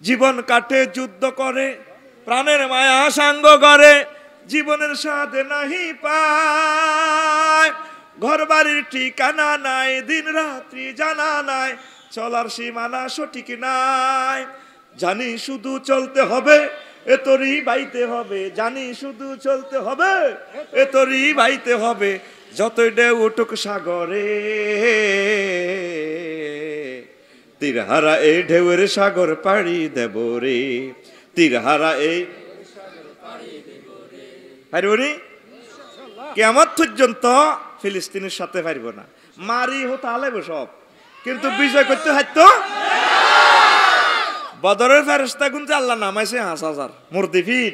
জীবন কাটে যুদ্ধ করে, প্রাণের মায়া সাঙ্গ করে, জীবনের সাথে নাহি পায়। ঘর বাড়ির ঠিকানা নাই, দিন রাত্রি জানা নাই, চলার সীমানা সঠিক নাই। জানি শুধু চলতে হবে, এ তোরই বাইতে হবে, জানি শুধু চলতে হবে, এ তোরই বাইতে হবে। যতই ঢেউ উঠুক সাগরে, তীরহারা এই ঢেউয়ের সাগর পাড়ি দেব রে, তীরহারা এই পারিবনি কিয়ামত পর্যন্ত ফিলিস্তিনের সাথে পারিব না। মারি হতে আলেব সব, কিন্তু বিজয় করতে হাইতো। বদরের ফেরেশতা গুনতে আল্লাহ নামাইছে ৫,০০০ মুরদিফিন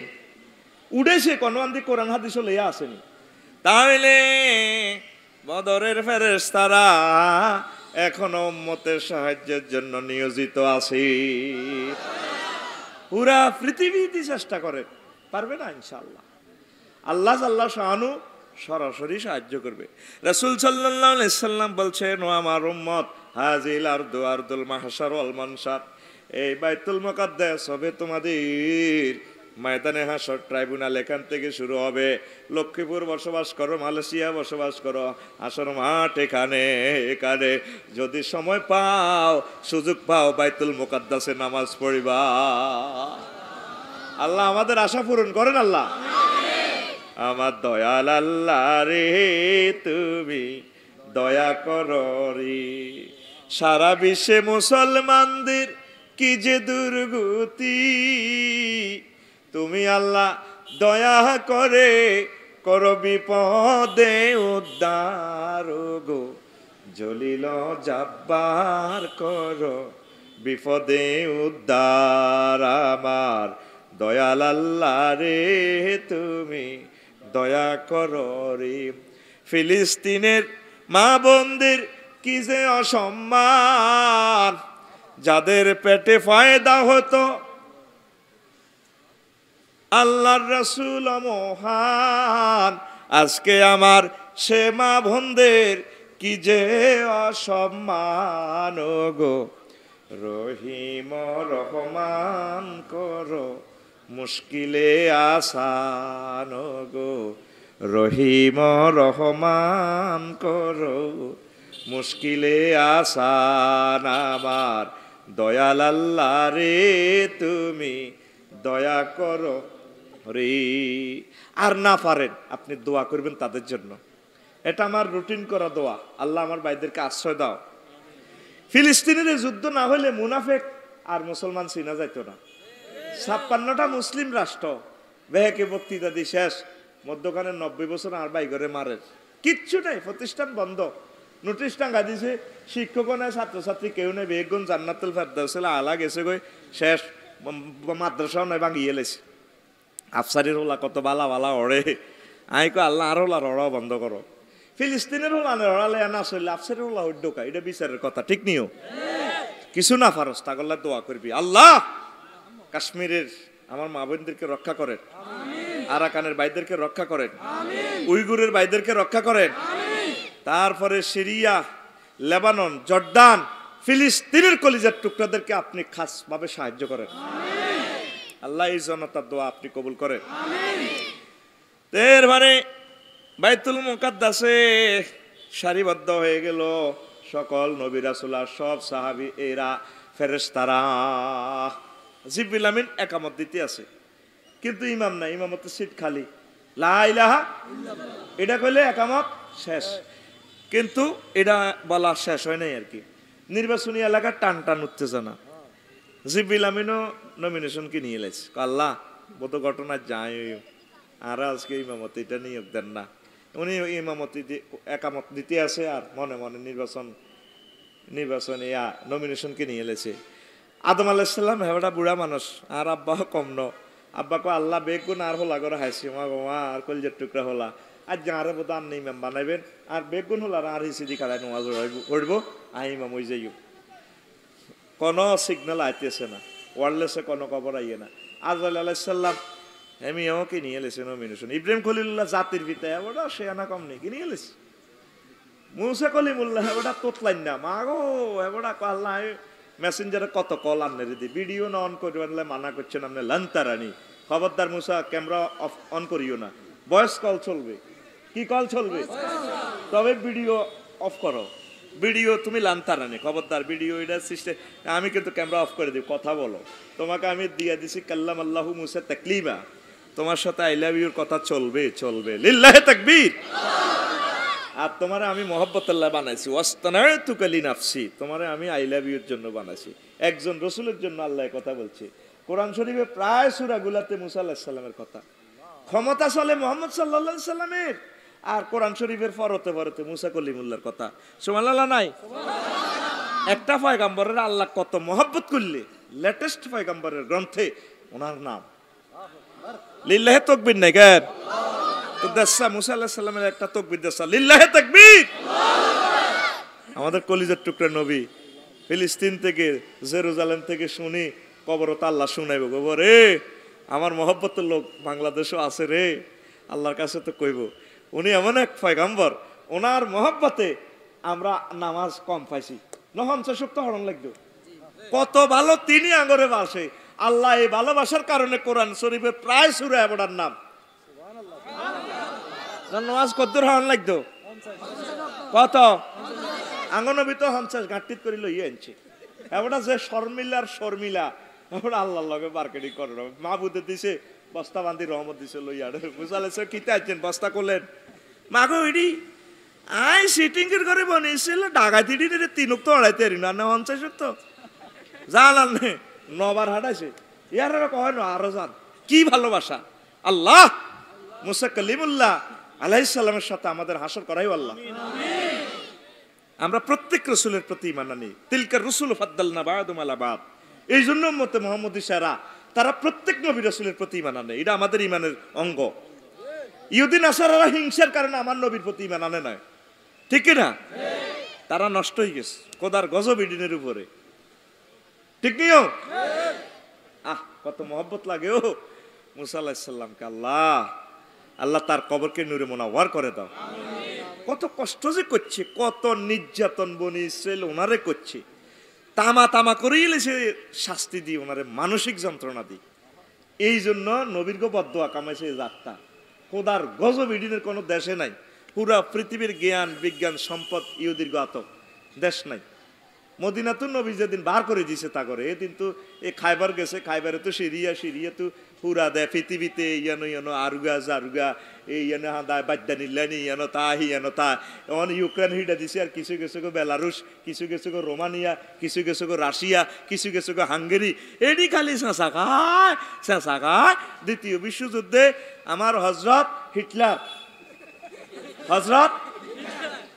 উড়েছে, কোনবান্দি কোরআন হাদিস লইয়া আসেনি। তাহলে বদরের ফেরেশতারা এখনো উম্মতের সাহায্যের জন্য নিয়োজিত আছে। পুরা পৃথিবীতে চেষ্টা করে, পারবে না ইনশাআল্লাহ। আল্লাহ আল্লাহ শাহানু সরাসরি সাহায্য করবে। রাসূল সাল্লাল্লাহু আলাইহি সাল্লাম বলছেন, ও আমার উম্মত, হাজিল আরদু আরদুল মাহশার ওয়াল মানশার, এই বাইতুল মুকাদ্দাস হবে তোমাদের ময়দানে হাসর, ট্রাইব্যুনাল এখান থেকে শুরু হবে। লক্ষ্মীপুর বসবাস করো, মালয়েশিয়া বসবাস করো, হাসর মাঠ এখানে। এখানে যদি সময় পাও, সুযোগ পাও, বাইতুল মুকাদ্দাসে নামাজ পড়িবা। আল্লাহ আমাদের আশা পূরণ করেন আল্লাহ। আমার দয়াল আল্লাহ রে, তুমি দয়া করো রে। সারা বিশ্বে মুসলমানদের কি যে দুর্গতি, তুমি আল্লাহ দয়া করে করো বিপদে উদ্ধার গো। জলিল জাব্বার করো বিপদে উদ্ধার। আমার দয়াল আল্লাহ রে, তুমি দয়া করো রে। ফিলিস্তিনের মা বোনদের কি যে অসম্মান, যাদের পেটে ফায়দা হতো আল্লাহর রাসূল মহান, আজকে আমার সে মা বোনদের কি যে অসম্মান গো। রহিম রহমান করো মুশকিলে আসান গো। রহিম রহমান করো মুশকিলে আসান। আমার দয়াল আল্লাহ রে, তুমি দয়া করো রে। আর না পারেন আপনি দোয়া করবেন তাদের জন্য, এটা আমার রুটিন করা দোয়া। আল্লাহ আমার ভাইদেরকে আশ্রয় দাও। ফিলিস্তিনের যুদ্ধ না হলে মুনাফেক আর মুসলমান চিনা যাইতো না। ৫৬টা মুসলিম রাষ্ট্র বেহেকে বক্তৃতা দি শেষ, মধ্যখানে ৯০ বছর আর বাই করে মারে, কিচ্ছু নাই, প্রতিষ্ঠান বন্ধ। নোটিশ টাঙ্গা দিছে, শিক্ষক নাই, ছাত্রছাত্রী কেউ নেই, বেগুন জান্নাতুল ফেরদাউসে আলা গেছে গই, শেষ। মাদ্রাসাও নাই, ভাঙিয়ে লেছে। আফসারির হোলা কত বালা বালা অড়ে, আই কো আল্লাহ আর হোলা রড়াও বন্ধ করো। ফিলিস্তিনের হোলা রড়ালে না চললে আফসারের হোলা উদ্যোগ, এটা বিচারের কথা, ঠিক নিও। কিছু না ফারস তাগল্লা দোয়া করবি, আল্লাহ কাশ্মীরের আমার মা বোনদেরকে রক্ষা করেন, আরাকানের ভাইদেরকে রক্ষা করেন, উইগুরের ভাইদেরকে রক্ষা করেন। তারপরে সিরিয়া, লেবানন, জর্দান, ফিলিস্তিনের কলিজার টুকরাদেরকে আপনি খাস ভাবে সাহায্য করেন। আল্লাহ এই জনতার দোয়া আপনি কবুল করেন। এরপরে বাইতুল মুকাদ্দাসে সারিবদ্ধ হয়ে গেল সকল নবী রাসূল, সব সাহাবী, এরা ফেরেশতারা। জিবরিল আমিন একামত দিতে আছে, কিন্তু ইমাম নাই, ইমামতের সিট খালি। লা ইলাহা ইল্লাল্লাহ এটা কইলে একামত শেষ, কিন্তু এটা বলা শেষ হয় নাই আর কি। নির্বাচনী এলাকার টান টান উত্তেজনা। জিবরিল আমিনও নমিনেশন কি নিয়ে এলেছে, আল্লাহ বত ঘটনা যায় আর আজকে ইমামতি এটা নিয়োগ দেন না। উনি ইমামতি একামত দিতে আছে আর মনে মনে নির্বাচন নমিনেশনকে নিয়ে এলেছে। আদম আলাইহিস সালাম হেবটা বুড়া মানুষ, আর আব্বা কম ন। আব্বা কো আল্লাহ বেগুন আর হোলা করে হাসি মা গোমা আর কলজের টুকরা হোলা, আর যারে বোধ আর ইমাম বানাইবেন, আর বেগুন হোলা আর হিসিদি খাড়াই নামাজ পড়ব, আই ইমাম হয়ে যাইও। কোনো সিগন্যাল আইতেছে না, ওয়ারলেসে কোনো খবর আইয়ে না। আজরাইল আলাইহিস সালাম এমিও কি নিয়ে এলেছে নমিনেশন। ইব্রাহিম খলিলুল্লাহ জাতির পিতা, এবারটা সে আনা কম নেই, কি নিয়ে এলেছে। মুসা কলিমুল্লাহ এবারটা তোতলাইন না, মা গো এবারটা আল্লাহ মেসেঞ্জারে কত কল আনলে দিদি ভিডিও না অন করবেন মানা করছেন আপনি লান্তারানি খবরদার মুসা ক্যামেরা অন করিও না ভয়েস কল চলবে কি কল চলবে তবে ভিডিও অফ করো ভিডিও তুমি লান্তারানি খবরদার ভিডিও এটা সিস্টেম আমি কিন্তু ক্যামেরা অফ করে দিই কথা বলো তোমাকে আমি দিয়ে দিছি কাল্লাম আল্লাহু মুসা তাকলিমা তোমার সাথে আই লাভ ইউর কথা চলবে চলবে লিল্লাহি তাকবীর আর তোমারে আমি মহব্বতুল্লাহ বানাইছি ওয়াস্তানাতুকা লিনাফসি তোমারে আমি আই লাভ ইউর জন্য বানাইছি একজন রাসূলের জন্য আল্লাহ কথা বলছে কোরআন শরীফে প্রায় সূরাগুলোতে মুসা আলাইহিস সালামের কথা ক্ষমতা চলে মুহাম্মদ সাল্লাল্লাহু আলাইহি সাল্লামের আর কোরআন শরীফের ফরতে ফরতে মুসা কলিমুল্লাহর কথা সুবহানাল্লাহ নাই সুবহানাল্লাহ একটা পয়গম্বরের আল্লাহ কত মহব্বত করলে লেটেস্ট পয়গম্বরের গ্রন্থে ওনার নাম লিল্লাহি তাকবীর নাই কেন তো দেশা মুসা আলাইহিস সালামের একটা তাকবীর দেশা লিল্লাহি তাকবীর আমাদের কলিজার টুকরা নবী ফিলিস্তিন থেকে জেরুজালেম থেকে শুনি কবরত আল্লাহ শুনাইব গো রে আমার মহব্বতের লোক বাংলাদেশও আছে রে আল্লাহর কাছে তো কইব উনি এমন এক পয়গম্বর ওনার মহব্বতে আমরা নামাজ কম পাইছি নহন শক্ত হরণ লাগতো কত ভালো তিনি আঙ্গরে বাসে আল্লাহ এই ভালোবাসার কারণে কোরআন শরীফে প্রায় সূরা এবড়ার নাম নামাজ কত হরণ লাগতো কত আঙ্গনবী তো 50 গাঁটিত করি লই আনছে এবড়া যে শর্মিলা এবড়া আল্লাহর লগে মার্কেটিং করে মাহবুদে দিছে বস্তা বান্ধি রহমত দিছে লইয়া বুঝালেছে কিতে আছেন বস্তা করলেন মাগো ইডি আই সিটিং এর করে বনেছিল ডাকাতি দিনে তিনক তো আড়াইতে এরি না 50 তো জানান নে নবার হাঁটাইছে ইয়ারা কয় না আরো জান কি ভালোবাসা আল্লাহ মুসা কালিমুল্লাহ আলাইহিস সালামের সাথে আমাদের হাসর করাই আল্লাহ আমিন আমরা প্রত্যেক রাসূলের প্রতি ঈমান আনি তিলকা রাসূল ফাদ্দালনা বা'দুম আলা বা'দ এই জন্য উম্মতে মুহাম্মদী সারা তারা প্রত্যেক নবী রাসূলের প্রতি ঈমান আনে এটা আমাদের ঈমানের অঙ্গ ইহুদি নাসারারা হিংসার কারণে আমার নবীর প্রতি ঈমান আনে না ঠিক কি না তারা নষ্ট হয়ে গেছে খোদার গজব ইডিনের উপরে ঠিক নিও কত মহব্বত লাগে ও মুসা আলাইহিস সালামকে আল্লাহ তার কবরকে নূরে মুনাওয়ার করে দাও কত কষ্ট যে করছে কত নির্যাতন বনি ইসরাইল ওনারে করছে তামা করেই সে শাস্তি দিয়ে ওনারে মানসিক যন্ত্রণা দিই এই জন্য নবীর গো বদদোয়া কামাইছে যাত্রা খোদার গজব ইডিনের কোনো দেশে নাই পুরা পৃথিবীর জ্ঞান বিজ্ঞান সম্পদ ইহুদির গাতক দেশ নাই মদিনাতুন নবী যেদিন বার করে দিয়েছে তা করে এদিন তো এ খাইবার গেছে খাইবারে তো সিরিয়া তো পুরা দেয় পৃথিবীতে ইয়ানো আরুগা জারুগা এই ইয়ানো হাদা বাদ্যা নিলানি ইয়ানো তা হিয়ানো তা এমন ইউক্রেন হিডা দিছে আর কিছু গো বেলারুশ কিছু গো রোমানিয়া কিছু গো রাশিয়া কিছু গো হাঙ্গেরি এডি খালি চেঁচা খায় দ্বিতীয় বিশ্বযুদ্ধে আমার হজরত হিটলার হজরত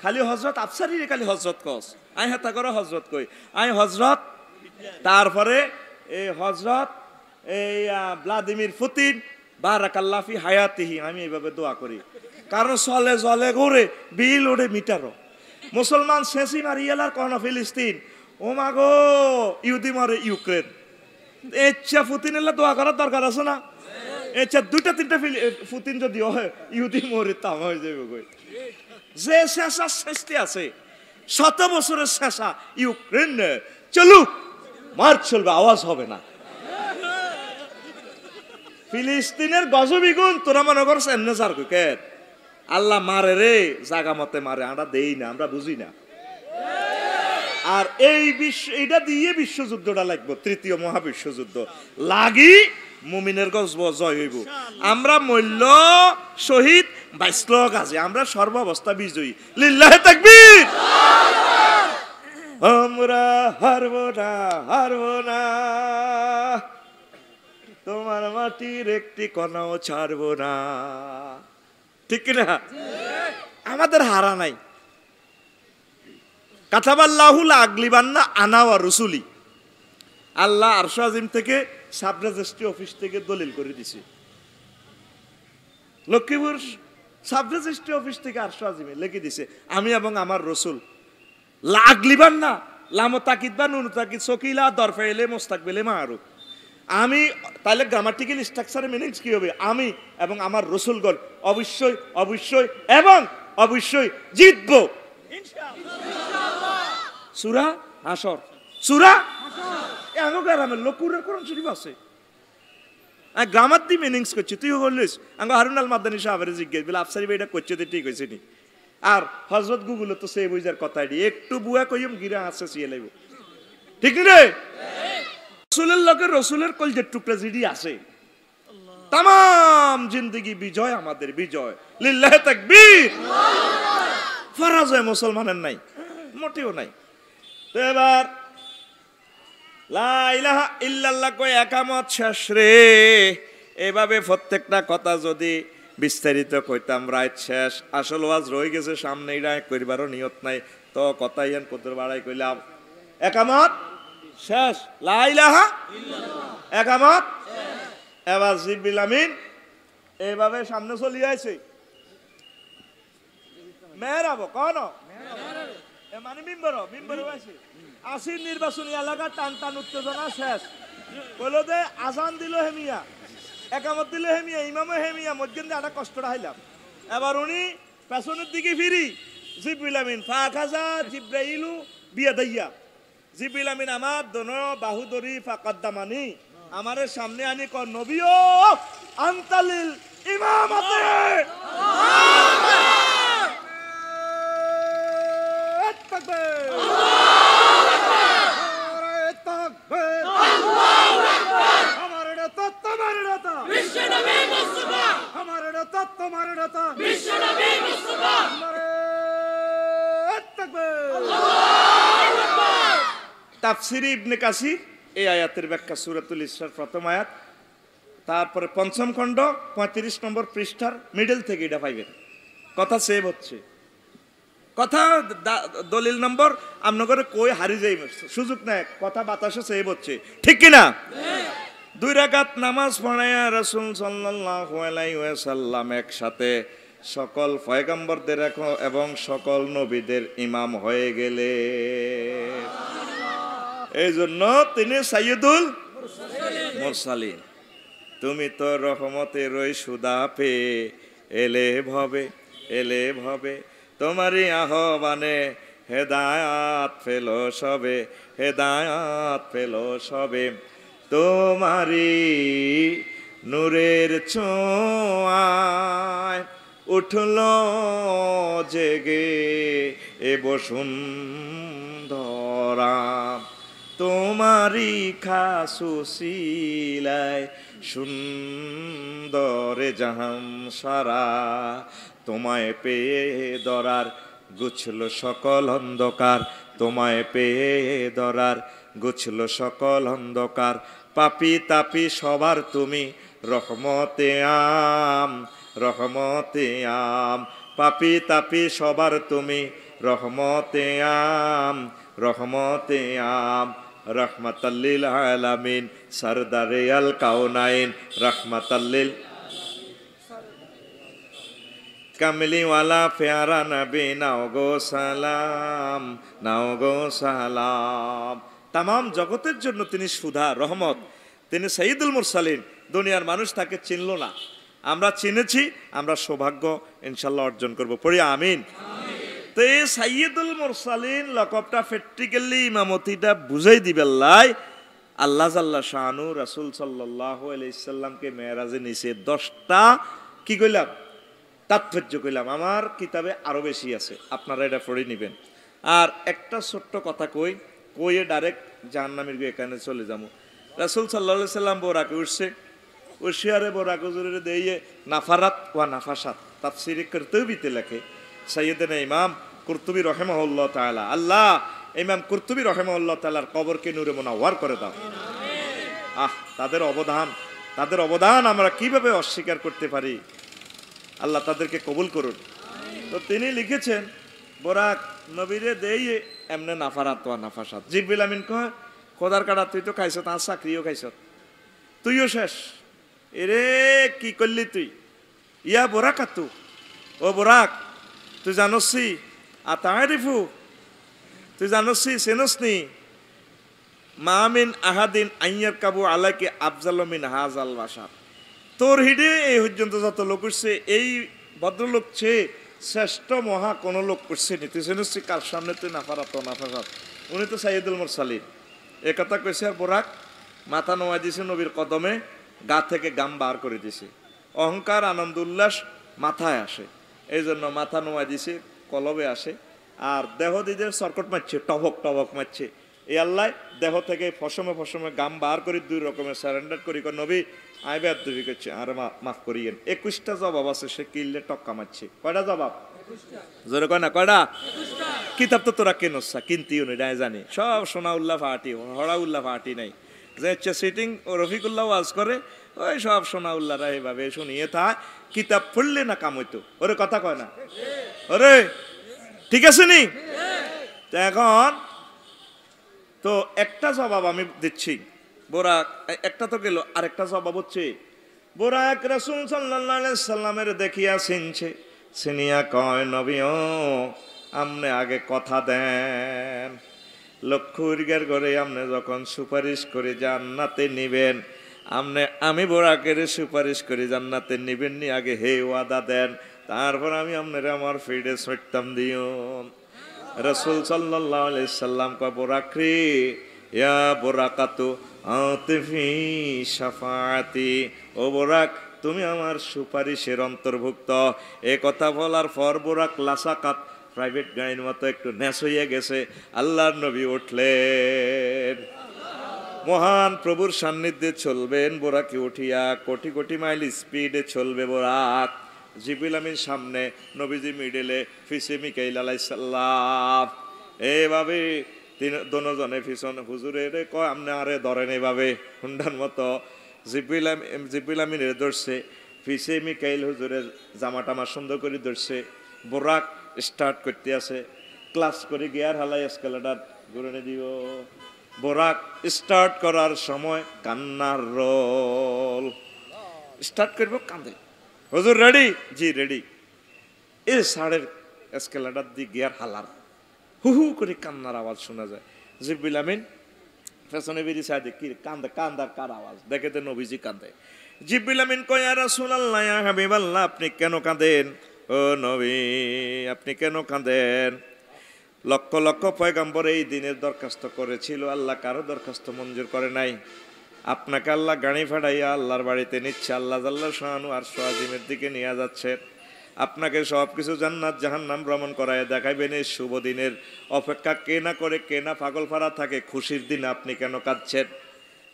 খালি হজরত আফসারি খালি হজরত কস আই হাতা করে হজরত কই আই হজরত তারপরে এই হজরত এই ভ্লাদিমির পুতিন বারাকাল্লাহ ফি হায়াতিহি আমি এইভাবে দোয়া করি কারণ চলে ঘুরে বিল ওড়ে মিটারো মুসলমান শেষি মারিয়ালার কোন ফিলিস্তিন ও মাগো ইহুদি মারে ইউক্রেন ইচ্ছা পুতিনের দোয়া করার দরকার আছে না ইচ্ছা দুইটা তিনটা পুতিন যদি হয় ইহুদি মরে তামা হয়ে যাবে কই যে শেষা শেষটি আছে 100 বছরের শেষা ইউক্রেন চলুক মার চলবে আওয়াজ হবে না ফিলিস্তিনের গজবি গুণ তোরা মনে করছ এমনি সার কে আল্লাহ মারে রে জাগা মতে মারে আমরা দেই না আমরা বুঝি না আর এই এটা দিয়ে বিশ্বযুদ্ধটা লাগবে তৃতীয় মহাবিশ্বযুদ্ধ লাগি মুমিনের গজব জয় হইব আমরা মূল্য শহীদ বাইসল গাজী আমরা সর্বাবস্থা বিজয়ী লিল্লাহি তাকবীর আমরা হারবো না তোমার মাটির একটি কণাও ছাড়বো না ঠিক না আমাদের হারা নাই কাতাবাল্লাহু লা আগলিবান্না আনা ওয়া রুসুলি আল্লাহ আরশ আজিম থেকে সাব রেজিস্ট্রি অফিস থেকে দলিল করে দিছে লক্ষ্মীপুর সাব রেজিস্ট্রি অফিস থেকে আরশ আজিমে লিখে দিছে আমি এবং আমার রাসূল লা আগলিবান্না লাম তাকিদ বা নুন তাকিদ সকিলা দরফাইলে মুস্তাকবিলে মারুফ আমি তাহলে গ্রামাটিক্যাল স্ট্রাকচারের মিনিংস কি হবে আমি এবং আমার রাসূলগণ অবশ্যই এবং অবশ্যই জিতবো ইনশাআল্লাহ সূরা হাসর আঙ্গো গ্রামের লোক কুরআন কোরআন শরীফ আছে গ্রামার দি মিনিংস করছি তুই বললিস আঙ্গো হারুন আল মাদানী সাহেবের জিজ্ঞেস বলে আফসারি ভাই এটা করছে ঠিক হয়েছে নি আর হজরত গুগল তো সেই বুঝার কথা একটু বুয়া কইম গিরা আছে সিয়ে লাইব ঠিক রে রসুলের লোকে রসুলের কলজের টুকরা জিডি আছে তাম জিন্দগি বিজয় আমাদের বিজয় লিল্লাহ তাকবীর পরাজয় মুসলমানের নাই মোটেও নাই তো এবার লা ইলাহা ইল্লাল্লাহ কই একামত শেষ রে এভাবে প্রত্যেকটা কথা যদি বিস্তারিত কইতাম রাত শেষ আসল ওয়াজ রয়ে গেছে সামনে এটা করিবারও নিয়ত নাই তো কথাই আন কত বাড়াই কইলাম একামত শেষ লা ইলাহা ইল্লাল্লাহ একামত এবার জিবরিল আমিন এইভাবে সামনে চলে আইছে মেহরাব কোন এ মানে মিম্বর আছে আসির নির্বাচনী এলাকা টান টান উত্তেজনা শেষ বলো যে আজান দিল হেমিয়া একামত দিল হেমিয়া ইমামে হেমিয়া মধ্যে একটা কষ্টটা হাইলাম এবার উনি পেছনের দিকে ফিরি জিবরিল আমিন ফাখাজা জিব্রাইলু বিয়াদাইয়া জিবরিল আমিন আমার দোনো বাহু ধরি ফাকাদ্দামানি আমারে সামনে আনি কর নবীও আনতালিল ইমামতে তাফসিরে ইবনে কাসির এই আয়াতের ব্যাখ্যা সূরাতুল ইসরার প্রথম আয়াত তারপরে পঞ্চম খণ্ড 35 নম্বর পৃষ্ঠার মিডল থেকে এটা পাইবেন কথা সেভ হচ্ছে কথা দলিল নম্বর আমনগরে কই হারি যাই সুযোগ নাই কথা বাতাসে সেভ হচ্ছে ঠিক কি না দুই রাকাত নামাজ পড়ায়া রাসূল সাল্লাল্লাহু আলাইহি ওয়াসাল্লাম একসাথে সকল পয়গম্বরদের এবং সকল নবীদের ইমাম হয়ে গেলে এই জন্য তিনি সাইয়্যিদুল মুরসালিন তুমি তো রহমতের ওই সুদা পে এলে ভবে তোমারই আহ্বানে হেদায়াত পেল সবে তোমারই নূরের ছোঁয়ায় উঠল জেগে এ বসুন্ধরা তোমারই খাসুশিলায় সুন্দরে জাহান সারা তোমায় পেয়ে দরার গুছল সকল অন্ধকার তোমায় পেয়ে দরার গুছল সকল অন্ধকার পাপি তাপি সবার তুমি রহমতে আম পাপি তাপি সবার তুমি রহমতে আম রহমাতাল্লিল আলামিন সরদারে আল কাউনাইন রহমাতাল্লিল কামলি ওয়ালা প্যারা নবী নাও গো সালাম তামাম জগতের জন্য তিনি সুধা রহমত তিনি সাইয়্যিদুল মুরসালিন দুনিয়ার মানুষ তাকে চিনল না আমরা চিনেছি আমরা সৌভাগ্য ইনশাআল্লাহ অর্জন করব পড়ি আমিন তো এই সাইয়্যিদুল মুরসালিন লকবটা প্র্যাকটিক্যালি ইমামতিটা বুঝাই দিবেন লাই আল্লাহ জাল্লা শানু রাসূল সাল্লাল্লাহু আলাইহি সাল্লামকে মেরাজে নিচে 10টা কি কইলাম তাৎপর্য কইলাম আমার কিতাবে আরো বেশি আছে আপনারা এটা পড়ে নেবেন আর একটা ছোট্ট কথা কইয়ে ডাইরেক্ট জাহান্নামের গিয়ে এখানে চলে যাবো রাসূল সাল্লাল্লাহু আলাইহি সাল্লাম বোরাকে উঠছে ওশিয়ারে বোরাকে জুরে দিয়ে নাফারাত ওয়া নাফাসাত তাফসীরে কুরতুবীতে লেখে সাইয়্যিদনা ইমাম কুরতুবী রাহিমাহুল্লাহ তাআলা আল্লাহ ইমাম কুরতুবী রাহিমাহুল্লাহ তাআলার কবরকে নূরে মুনাওয়ার করে দাও তাদের অবদান আমরা কিভাবে অস্বীকার করতে পারি আল্লাহ তাদেরকে কবুল করুন তো তিনি লিখেছেন বোরাক নবীরে দেইয়ে এমনে নাফারাত ওয়া নাফাসাত জিবরিল আমিন কয় খোদার কাটা তুই তো খাইছত আর চাকরিও খাইছত তুইও শেষ এরে কি করলি তুই ইয়া বোরাক তু ও বোরাক তুই জানসি আতারিফু তুই জানসি সেনসনি মামিন আহাদিন আইয়ার কাবু আলাইকে আফজাল মিন হাজাল বাশার তোর হিডে এই পর্যন্ত যত লোক উঠছে এই ভদ্রলোক চেয়ে শ্রেষ্ঠ মহা কোন লোক করছে নি তুই সেনসি কার সামনে তুই নাফারাত নাফাসাত উনি তো সাইয়্যিদুল মুরসালিন এ কথা কইছে আর বোরাক মাথা নোয়া দিছে নবীর কদমে, গা থেকে গাম বার করে দিছে। অহংকার আনন্দ উল্লাস মাথায় আসে, এই জন্য মাথা নোয়া দিছে, কলবে আসে। আর দেহ দিদের সরকট মারছে, টবক টবক মারছে। এই আল্লাহ দেহ থেকে ফসমে ফসমে গাম বার করে 2 রকমের সারেন্ডার করি, নবী আই বেদবি করছে আর মাফ করিয়েন। 21টা জবাব আছে, সে কিনলে টক্কা মারছে। কয়টা জবাব? জোরে কয় না, কয়টা? কিতাব তো তোরা কেনসা কিনতিও নাই জানি, সব সোনা উল্লাহ ফাটি, হরা উল্লাহ ফাটি নাই। যে হচ্ছে সিটিং ও রফিকুল্লাহ ওয়াজ করে, ওই সব সোনা উল্লাহরা এইভাবে শুনিয়ে থা, কিতাব পড়লে না কাম হইতো। ওরে কথা কয় না, ওরে ঠিক আছে নি? এখন তো একটা জবাব আমি দিচ্ছি, বোরাক একটা তো গেল, আরেকটা জবাব হচ্ছে বোরাক রাসূল সাল্লাল্লাহু আলাইহি সাল্লামের দেখিয়া চিনছে, চিনিয়া কয় নবীও আমনে আগে কথা দেন, লক্ষ্মীর ঘরে আমনে যখন সুপারিশ করে জান্নাতে নিবেন, আমনে আমি বোরাকের সুপারিশ করে জান্নাতে নিবেন নি, আগে হে ওয়াদা দেন, তারপর আমি আপনারা আমার ফিডে ছড়তাম দিও। রাসূল সাল্লাল্লাহু আলাইহি সাল্লাম কয় বোরাক রে, ইয়া বোরাকাতু আতিফি শাফাআতি, ও বোরাক তুমি আমার সুপারিশের অন্তর্ভুক্ত। এ কথা বলার পর বোরাক লাসাকাত প্রাইভেট গাড়ির মতো একটু ন্যাস হইয়া গেছে। আল্লাহর নবী উঠলেন, মহান প্রভুর সান্নিধ্যে চলবেন, বোরাকে উঠিয়া কোটি কোটি মাইল স্পিডে চলবে বোরাক। জিবরিল আমিন সামনে, নবীজি মিডলে, ফিসে মিকাইল আলাইহিস সালাম। এইভাবে দোনোজনে পিছন, হুজুরের কয় আমনে আরে ধরেন এইভাবে হুন্ডার মতো। জিবরিল আমিনের ধরছে, ফিসে মিকাইল হুজুরের জামা টামা সুন্দর করে ধরছে। বোরাক স্টার্ট করতে আছে, ক্লাস করে গিয়ার হালাই এসকেলেটার ঘুরে দিও। বোরাক স্টার্ট করার সময় কান্নার রোল, স্টার্ট করব কান্দে, হুজুর রেডি? জি রেডি। এ সাড়ের এসকেলেটার দিয়ে গিয়ার হালার, হু হু করে কান্নার আওয়াজ শোনা যায়। জিবরিল আমিন পেছনে বেরিয়ে সাইডে কি কান্দে, কান্দার কার আওয়াজ দেখে তো নবীজি কান্দে। জিবরিল আমিন কয় ইয়া রাসূলুল্লাহ, ইয়া হাবিবাল্লাহ, আপনি কেন কাঁদেন? ও নবী আপনি কেন কাঁদেন? লক্ষ লক্ষ পয়গম্বর এই দিনের দরখাস্ত করেছিল, আল্লাহ কারো দরখাস্ত মঞ্জুর করে নাই। আপনাকে আল্লাহ গাড়ি ফাটাইয়া আল্লাহর বাড়িতে নিচ্ছে, আল্লাহ জাল্লা শাহানু আর আজিমের দিকে নিয়ে যাচ্ছে। আপনাকে সব কিছু জান্নাত জাহান্নাম ভ্রমণ করায় দেখাইবেন। এই শুভ দিনের অপেক্ষা কে না করে, কে না পাগল ফাড়া থাকে, খুশির দিন আপনি কেন কাঁদছেন?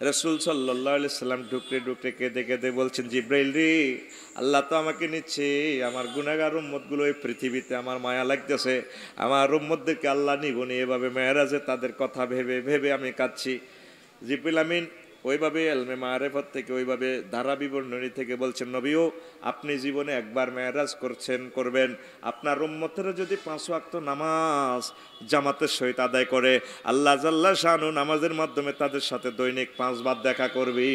রাসূল সাল্লাল্লাহু আলাইহি সাল্লাম ঢুকরে ঢুকরে কেঁদে কেঁদে বলছেন, জিব্রাইল রে, আল্লাহ তো আমাকে নিচ্ছে, আমার গুনাহগার উম্মতগুলো এই পৃথিবীতে আমার মায়া লাগতেছে, আমার উম্মতদেরকে আল্লাহ নিবনি, এভাবে মেরাজে তাদের কথা ভেবে ভেবে আমি কাঁদছি। জিবরিল আমিন ওইভাবে এলমে মারেফত থেকে, ওইভাবে ধারা বিবরণী থেকে বলছেন, নবীও আপনি জীবনে একবার মেরাজ করবেন, আপনার উম্মতেরা যদি 5 ওয়াক্ত নামাজ জামাতের সহিত আদায় করে, আল্লাহ জাল্লা শানু নামাজের মাধ্যমে তাদের সাথে দৈনিক 5 বার দেখা করবি।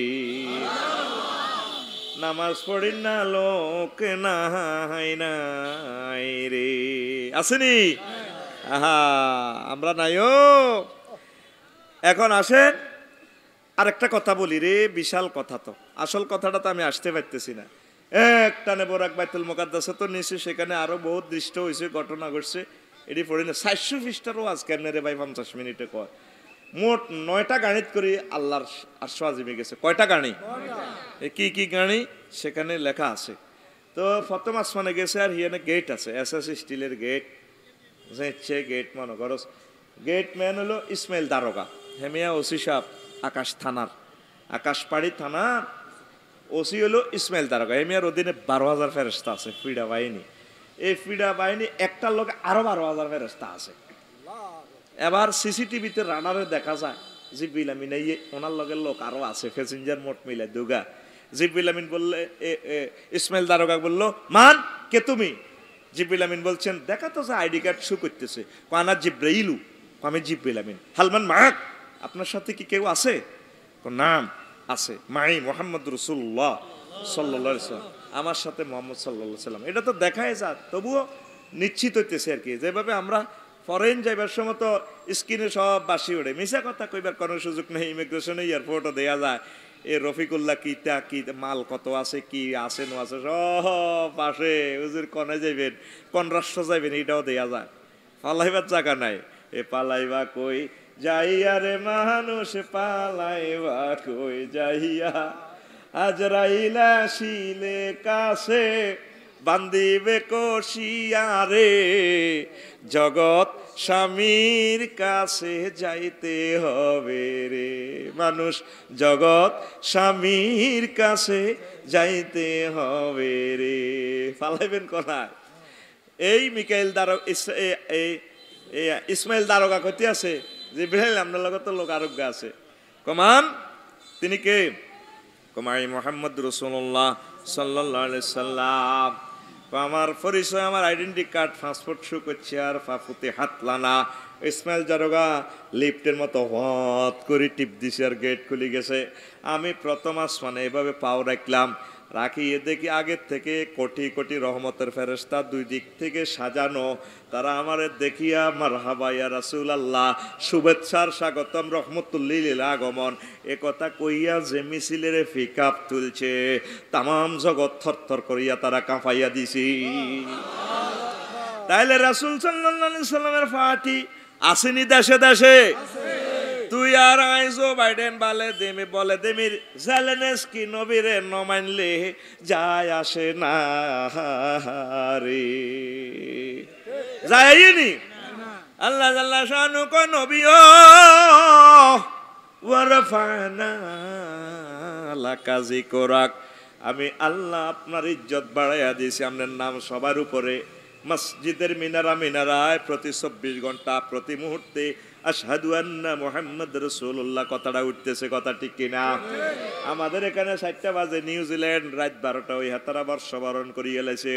নামাজ পড়ি না লোক নাই নাই রে, আসেনি? আহা আমরা নাইও। এখন আসেন আরেকটা কথা বলি রে, বিশাল কথা, তো আসল কথাটা তো আমি আসতে পারতেছি না। একটানে বোরাক বাইতুল মুকাদ্দাসে তো নিচে, সেখানে আরো বহুত দৃশ্য হয়েছে, ঘটনা ঘটছে, এটি পড়ি না। 400 পৃষ্ঠারও আজ কেমনে রে ভাই 50 মিনিটে কয়। মোট 9টা গাণিত করি আল্লাহর আরশ আজিমে গেছে। কয়টা গাণি? কি কি গাণি সেখানে লেখা আছে। তো প্রথম আসমানে গেছে, আর হিয়ানে গেট আছে, এসএস স্টিলের গেট, যে গেট মনে করো। গেট ম্যান হলো ইসমাইল দারোগা, হেমিয়া ওসি সাহেব আকাশ থানার, আকাশপাড়ি থানার ওসি হলো ইসমাইল দারোগা। হেমিয়ার অধীনে 12,000 ফেরেশতা আছে, ফিডা বাহিনী। এই ফিডা বাহিনী একটার লোক আরো 12,000 ফেরেশতা আছে। এবার সিসিটিভিতে রাডারে দেখা যায় জিবরিল আমিন এই ওনার লগের লোক আরো আছে, প্যাসেঞ্জার মোট মিলে দুগা। জিবরিল আমিন বললে, ইসমাইল দারোগা বলল, মান কে তুমি? জিবরিল আমিন বলছেন, দেখা তো যে আইডি কার্ড শু করতেছে। কানা জিব্রাইলু, আমি জিবরিল আমিন। হালমান মাক, আপনার সাথে কি কেউ আছে? নাম আছে, মাই মোহাম্মদ রাসূলুল্লাহ সাল্লাল্লাহু আলাইহি ওয়াসাল্লাম, আমার সাথে মোহাম্মদ সাল্লাল্লাহু আলাইহি ওয়াসাল্লাম। এটা তো দেখাই যায়, তবুও নিশ্চিত হইতেছে আর কি। যেভাবে আমরা ফরেন যাইবার সময় তো স্ক্রিনে সব বাসি ওঠে, মিশা কথা কইবার কোনো সুযোগ নেই, ইমিগ্রেশনে এয়ারপোর্টও দেওয়া যায় এ রফিকুল্লাহ কিতা কি মাল কত আছে, কি আছে নো আছে সব পাশে। হুজুর কনে যাইবেন, কোন রাষ্ট্র যাইবেন, এটাও দেওয়া যায়। পালাইবার জায়গা নাই, এ পালাইবা কই, যাইয়া রে মানুষ পালাইবা কই যাইয়া, আজরাইলা শিলে কাছে বান্দিবে কষিয়া রে, জগৎ স্বামীর কাছে যাইতে হবে রে। মানুষ জগৎ স্বামীর কাছে যাইতে হবে রে। পালাইবেন কোথায়? এই মিকাইল দারোগা ইসমাইল দারোগা কইতে আছে জিবরাইল আপনার লগত লোক আরোগ্য আছে। কমান তিনি কে? কমাই মুহাম্মদ রাসূলুল্লাহ সাল্লাল্লাহু আলাইহি সাল্লাম। আমার পরিচয়, আমার আইডেন্টি কার্ড, পাসপোর্ট শো করছে আর ফাফুতে হাত লানা। ইসমাইল দারোগা লিফটের মতো হট করে টিপ দিছে আর গেট খুলে গেছে। আমি প্রথম আসমানে এভাবে পাও রাখলাম, রাখিয়ে দেখি আগের থেকে কোটি কোটি রহমতের ফেরেশতা দুই দিক থেকে সাজানো। তারা আমারে দেখিয়া মারহাবা ইয়া রাসূলুল্লাহ, শুভেচ্ছার স্বাগতম, রহমতুল্লিল আগমন এ কথা কইয়া যে মিছিলের পিকআপ তুলছে, তামাম জগৎ থরথর করিয়া তারা কাঁপাইয়া দিছি। তাইলে রাসূল সাল্লাল্লাহু আলাইহি সাল্লামের পার্টি আসেনি দেশে দেশে। তুই আর আইজো বাইডেন বলে দেমির জেলেনস্কি নবীরে ন মানলে যায় আসে না রে, যায়নি। আল্লাহ জাল্লা শানু কো নবী ও ওয়ারফানা লাকা যিকরাক, আমি আল্লাহ আপনার ইজ্জত বাড়াইয়া দিয়েছি, আপনার নাম সবার উপরে। মসজিদের মিনারায় প্রতি 24 ঘন্টা প্রতি মুহূর্তে আশহাদু আন্না মুহাম্মদ রাসূলুল্লাহ কথাটা উঠতেছে, কথা ঠিক কিনা? আমাদের এখানে 7টা বাজে, নিউজিল্যান্ড রাত 12টা, ওই হাতারা বর্ষবরণ করিয়ে এলেছে।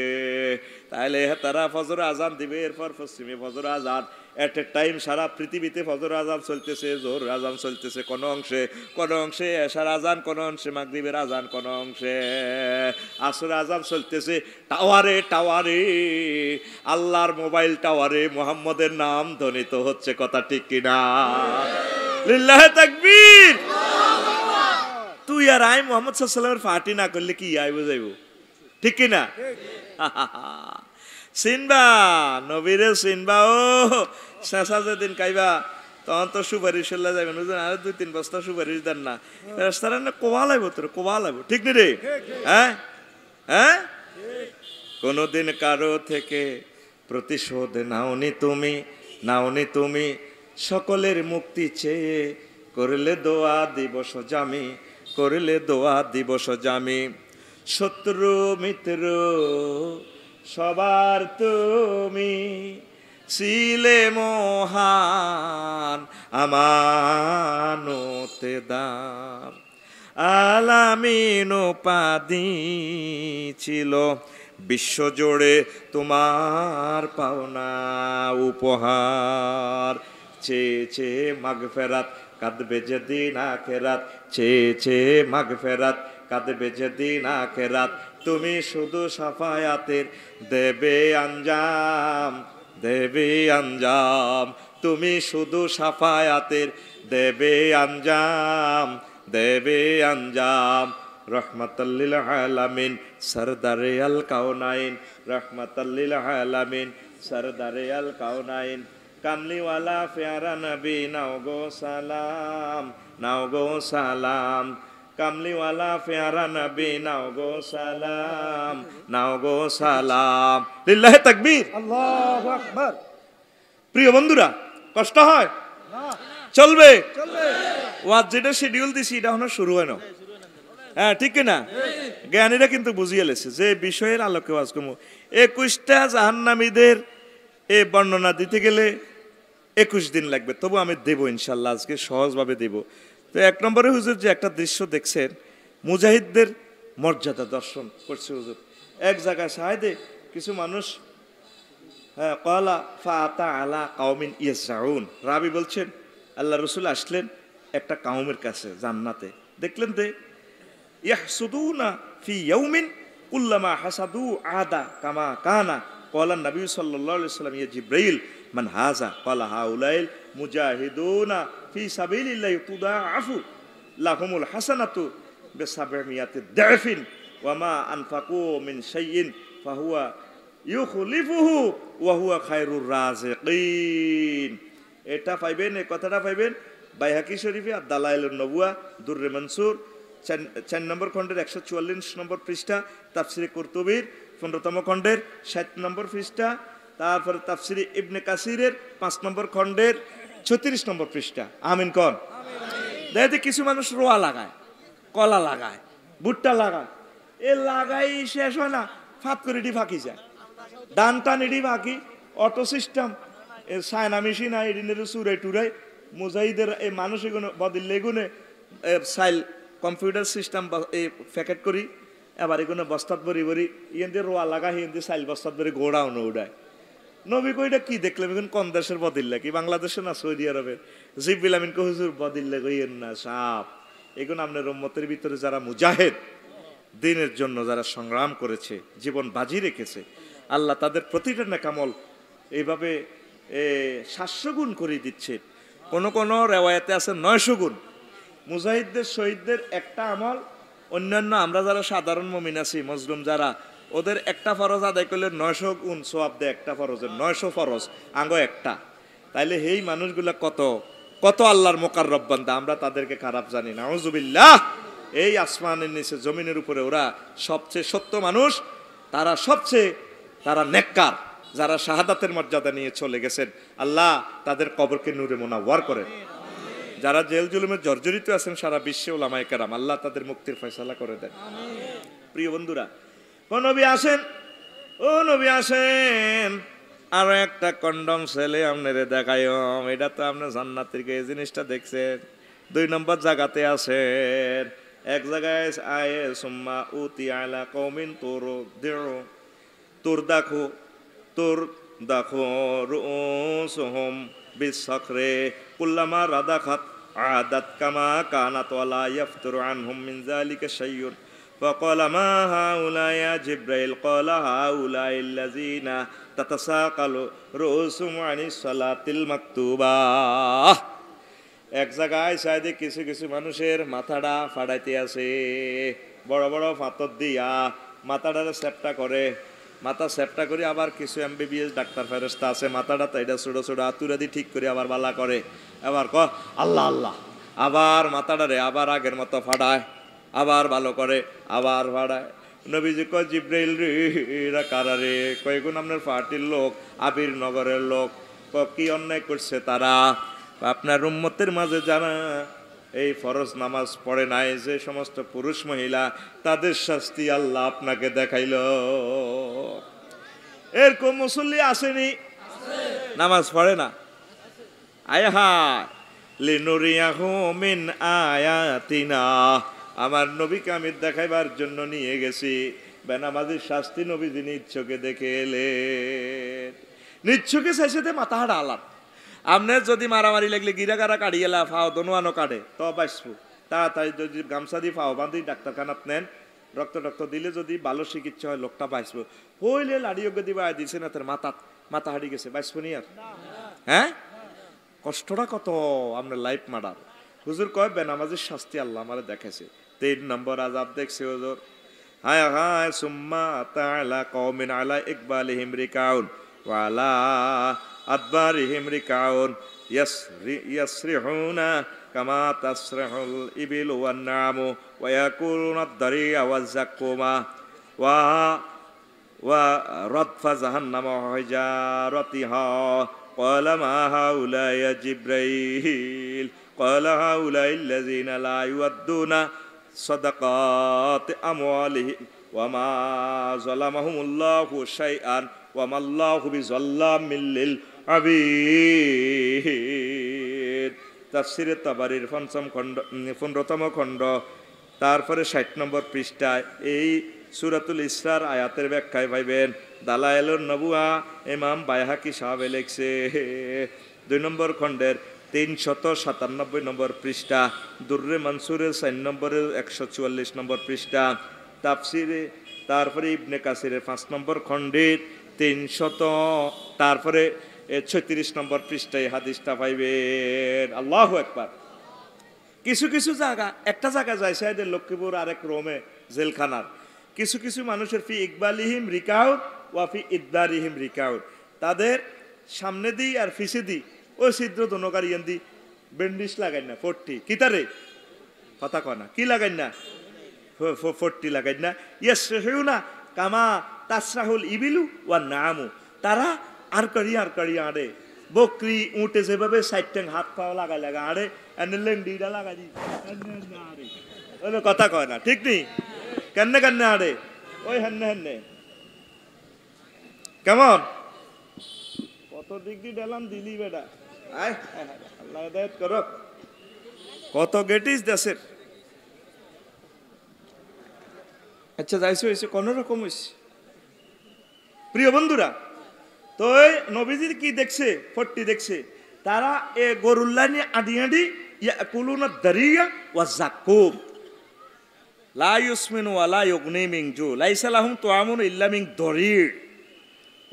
তাহলে হাতারা ফজর আজান দিবে, এরপর পশ্চিমে ফজর আজান। এট এ টাইম সারা পৃথিবীতে ফজর আজান চলতেছে, জোহর আজান চলতেছে কোন অংশে এশার আজান, কোন অংশে মাগরিবের আজান, কোন অংশে আসর আজান চলতেছে। টাওয়ারে আল্লাহর মোবাইল টাওয়ারে মুহাম্মদের নাম ধ্বনিত হচ্ছে, কথা ঠিক কিনা? লিল্লাহি তাকবীর। তুই আর আই মুহাম্মদ সাল্লাল্লাহু আলাইহি ওয়াসাল্লামের পার্টি না করলে কি আইব যাইব, ঠিক কিনা? চিনবা নবীরে, চিনবা। ও শেষা যেদিন কাইবা তখন তো সুপারিশ যাবেন, বুঝলেন? আরে 2-3 বস্তা সুপারিশ দেন না, রাস্তার কোবা লাগবো, তোর কোবা লাগবো, ঠিক নি রে? হ্যাঁ, কোনদিন কারো থেকে প্রতিশোধ নাওনি তুমি, সকলের মুক্তি চেয়ে করলে দোয়া দিবস জামি, শত্রু মিত্র সবার তুমি ছিলে মহান আমানতে দার, আলামিন উপাধি ছিল বিশ্বজুড়ে তোমার পাওনা উপহার। চেয়ে মাগফিরাত কাঁদবে যেদিন আখিরাত, চেয়ে মাগফিরাত কাঁদবে যেদিন আখিরাত, তুমি শুধু সাফায়াতের দেবে আঞ্জাম, তুমি শুধু সাফায়াতের দেবে আঞ্জাম। রহমাতাল্লিল আলামিন সরদারে আল কাউনাইন, রহমাতাল্লিল আলামিন সরদারে আল কাউনাইন, কামলিওয়ালা প্যারা নবী নাও গো সালাম, কামলিওয়ালা প্যারা নবী নাও গো সালাম। লিল্লাহি তাকবীর, আল্লাহু আকবার। প্রিয় বন্ধুরা, কষ্ট হয়? চলবে। ওয়াজ যেটা শিডিউল দিছি এটা এখনো শুরু হয় না। হ্যাঁ, ঠিক না? জ্ঞানীরা কিন্তু বুঝিয়ে লেছে যে বিষয়ের আলোকে ওয়াজ করব। 21টা জাহান্নামীদের এই বর্ণনা দিতে গেলে 21 দিন লাগবে, তবু আমি দেবো ইনশাল্লাহ, আজকে সহজভাবে দেব। তো 1 নম্বরে হুজুর যে একটা দৃশ্য দেখছেন, মুজাহিদদের মর্যাদা দর্শন করছে হুজুর। এক জায়গায় শাহেদে কিছু মানুষ ক্বালা ফাআতা আলা কাওমিন ইয়াসআউন, রাবি বলছেন আল্লাহ রাসূল আসলেন একটা কাউমের কাছে জান্নাতে, দেখলেন যে ইয়াহসুদুনা ফি ইয়াউমিন কুল্লামা হাসাদু আদা কামা কানা, ক্বালা নবী সাল্লাল্লাহু আলাইহি ওয়াসাল্লাম ইয়া জিবরাইল মান হাযা, ক্বালা হাউলাইল মুজাহিদুনা ফি সাবিলিল্লাহি তুদাআফু লাহুমুল হাসানাতু বিসাবমিয়াতি দাফিন ওয়া মা আনফাকু মিন শাইইন ফাহুয়া ইউখলিফুহু ওয়া হুয়া খায়রুর রাযিকিন। এটা পাইবেন, এই কথাটা পাইবেন বাইহাকি শরীফে আর দালাইলুন নবুয়া দুররে মনসুর 4 নম্বর খণ্ডের 144 নম্বর পৃষ্ঠা, তাফসিরে কুরতুবির 15তম খণ্ডের 60 নম্বর পৃষ্ঠা, তারপরে তাফসিরে ইবনে কাসিরের 5 নম্বর খণ্ডের 36 নম্বর পৃষ্ঠা। আমিন কন। দেখতে কিছু মানুষ রোয়া লাগায়, কলা লাগায়, ভুট্টা লাগায়, এ লাগাই শেষ হয় না, ফাত করে এটি ফাঁকি যায়, ডান টান এটি ফাঁকি, অটো সিস্টেম এ সায়না মেশিন আই এডিনের চুরাই টুরাই মুজাহিদের এই মানুষ এগুলো বদিল্লে এগুনে সাইল কম্পিউটার সিস্টেম এই প্যাকেট করি, এবার এগুলো বস্তাত ভরি ভরি ইয়েন্দি রোয়া লাগা হিন্দি সাইল বস্তাত ভরি গোড়াও না উড়ায়। নবী কইটা কি দেখলাম এখন কোন দেশের বদিল্লা, কি বাংলাদেশে না সৌদি আরবের? জিব্রিল আমিন কো হুজুর বদিল্লা কইয়েন না সাপ, এগুলো আপনার উম্মতের ভিতরে যারা মুজাহিদ দিনের জন্য যারা সংগ্রাম করেছে, জীবন বাজি রেখেছে, আল্লাহ তাদের প্রতিটা নেকামল এইভাবে 700 গুণ করে দিচ্ছে। কোন কোন রেওয়ায়াতে আছে 900 গুণ। মুজাহিদদের শহীদদের একটা আমল অন্যান্য আমরা যারা সাধারণ মুমিন আছি, মজলুম যারা, ওদের একটা ফরজ আদায় করলে 900 গুণ সওয়াব দেয় একটা ফরজের, 900 ফরজ আঙ্গ একটা। তাইলে এই মানুষগুলা কত কত আল্লাহর মুকাররব বান্দা, আমরা তাদেরকে খারাপ জানি না, নাউজুবিল্লাহ। এই আসমানের নিচে জমিনের উপরে ওরা সবচেয়ে সত্য মানুষ, তারা নেককার, যারা শাহাদাতের মর্যাদা নিয়ে চলে গেছেন। আল্লাহ তাদের কবরকে নূরে মুনাওয়ার করেন। যারা জেল জুলুমে জর্জরিত আছেন সারা বিশ্বে ওলামায়ে কেরাম, আল্লাহ তাদের মুক্তির ফয়সালা করে দেন। প্রিয় বন্ধুরা, ও নবী আসেন, ও নবী আসেন, আরো একটা কন্ডম ছেলে আপনারে দেখায়, এটা তো আপনি জান্নাতের এই জিনিসটা দেখছেন। 2 নম্বর জায়গাতে আছেন, এক জায়গায় আয়ে সুম্মা উতি আলা কওমিন তোর দেখো রুসুহুম বিসখরে কুল্লামা রাদাখাত আদাত কামা কানাত ওয়ালা ইয়াফতুরু আনহুম মিন যালিকা শাইউন فقال ما هؤلاء يا جبريل قال هؤلاء الذين تتساقل رؤوسهم عن الصلاة المكتوبة। এক জায়গায় সাইদে কিছু কিছু মানুষের মাথাটা ফাড়াইতে আছে, বড় বড় পাথর দিয়া মাথাটারে সেপটা করে, মাথা সেপটা করে আবার কিছু MBBS ডাক্তার ফেরেশতা আছে, মাথাটা তাইটা ছোট ছোট আতুরা দিয়ে ঠিক করে আবার বালা করে, আবার আল্লাহ আল্লাহ, আবার মাথাটারে আবার আগের মতো ফাড়ায়, আবার ভালো করে, আবার ফাড়ায়। নবীজি কয় জিব্রাইল রে, এরা কারা রে? কয়েকগুণ আপনার পার্টির লোক, আবির নগরের লোক। কি অন্যায় করছে তারা? আপনার উম্মতের মাঝে যারা এই ফরজ নামাজ পড়ে নাই, যে সমস্ত পুরুষ মহিলা, তাদের শাস্তি আল্লাহ আপনাকে দেখাইল। এরকম মুসল্লি আসেনি, নামাজ পড়ে না, আয় হায় লিনুরিয়াহু মিন আয়াতিনা, আমার নবীকে আমি দেখাইবার জন্য নিয়ে গেছি। বেনামাজির শাস্তি নবীজি নিজ চোখে দেখে এলেন, নিজ চোখে চাইছে মাথা হাড়া আলাদ। আপনার যদি মারামারি লাগলে গিরাগারা কাড়িয়েলা ফাও দনুয়ানো কাটে তো বাঁচবো, তাড়াতাড়ি যদি গামছা দিয়ে ফাও বাঁধি ডাক্তারখানাত নেন, রক্ত দিলে যদি ভালো চিকিৎসা হয় লোকটা বাঁচবো। হইলে লাড়িয়োগ্য দিবা দিছে না, তার মাথা হারিয়ে গেছে, বাঁচবো নি আর? হ্যাঁ, কষ্টটা কত আপনার লাইফ মার্ডার। হুজুর কয় বেনামাজির শাস্তি আল্লাহ আমারে দেখেছে। 3 নম্বর আযাব দেখছে হুজুর, হায় হায় সুম্মা তাআলা কওমিন আলা ইকবালিহিম রিকাউন ওয়া আলা আদবারিহিম রিকাউন ইয়াসরিহুনা কামা তাসরিহুল ইবিলু ওয়ান নামু ওয়া ইয়াকুলুনা আদ-দারিয়া ওয়াজ যাকুমা ওয়া রাদফা জাহান্নাম ওয়া হিজারাতিহা। قال ما هؤلاء يا جبريل قال هؤلاء الذين لا يؤدون صدقات أموالهم وما ظلمهم الله شيئا وما الله بظلام للعبيد। তাফসীরে তাবারীর 15তম খণ্ড, তারপরে 60 নম্বর পৃষ্ঠায় এই সূরাতুল ইসরার আয়াতের ব্যাখ্যায় পাইবেন। দালায়েলুন নবুয়া ইমাম বাইহাকি সাহেব লিখছে 2 নম্বর খণ্ডের 397 নম্বর পৃষ্ঠা, দুররে মনসুরের 4 নম্বরের 144 নম্বর পৃষ্ঠা, তাফসিরে তারপরে ইবনে কাসিরের 5 নম্বর খণ্ডের 300 তারপরে 36 নম্বর পৃষ্ঠায় হাদিসটা পাইবেন। আল্লাহু আকবার। কিছু কিছু জায়গা, একটা জায়গা যায় সাইদের লক্ষ্মীপুর, আরেক রোমে জেলখানার, কিছু কিছু মানুষের ফি ইকবালিহিম রিকাউত ওয়া ফি ইদবারিহিম রিকাউত, তাদের সামনে দিই আর পিছে দিই ও ছিদ্র দনকার ইয়ান্দি ব্যান্ডিশ লাগাই না 40 কিতারে কথা কয় না কি লাগাই না 40 লাগাই না ইয়াসরাহুনা কামা তাসরাহুল ইবিলু ওয়া নামু তারা আর করি আড়ে বকরি উঠে যেভাবে সাইডটাং হাত পাও লাগাই আড়ে এনে লেংডিটা লাগাই দি আড়ে ওই কথা কয় না ঠিক নেই কেন আড়ে ওই হেন্নে কেমন কত ডিগ্রি ডেলাম দিলি বেটা আয় আল্লাহ হেদায়েত করো কত গেটিস দেশের আচ্ছা যাইছো হয়েছে কোন রকম হয়েছে প্রিয় বন্ধুরা তো নবীজির কি দেখছে 40 দেখছে তারা এ গরুল্লাহ নিয়ে আডি ইয়াকুলুনা দারিয়া ওয়া যাকুম লা ইউসমিনু ওয়া লা ইউগনি মিন জু লাইসা লাহুম তুআমুন ইল্লা মিন দরির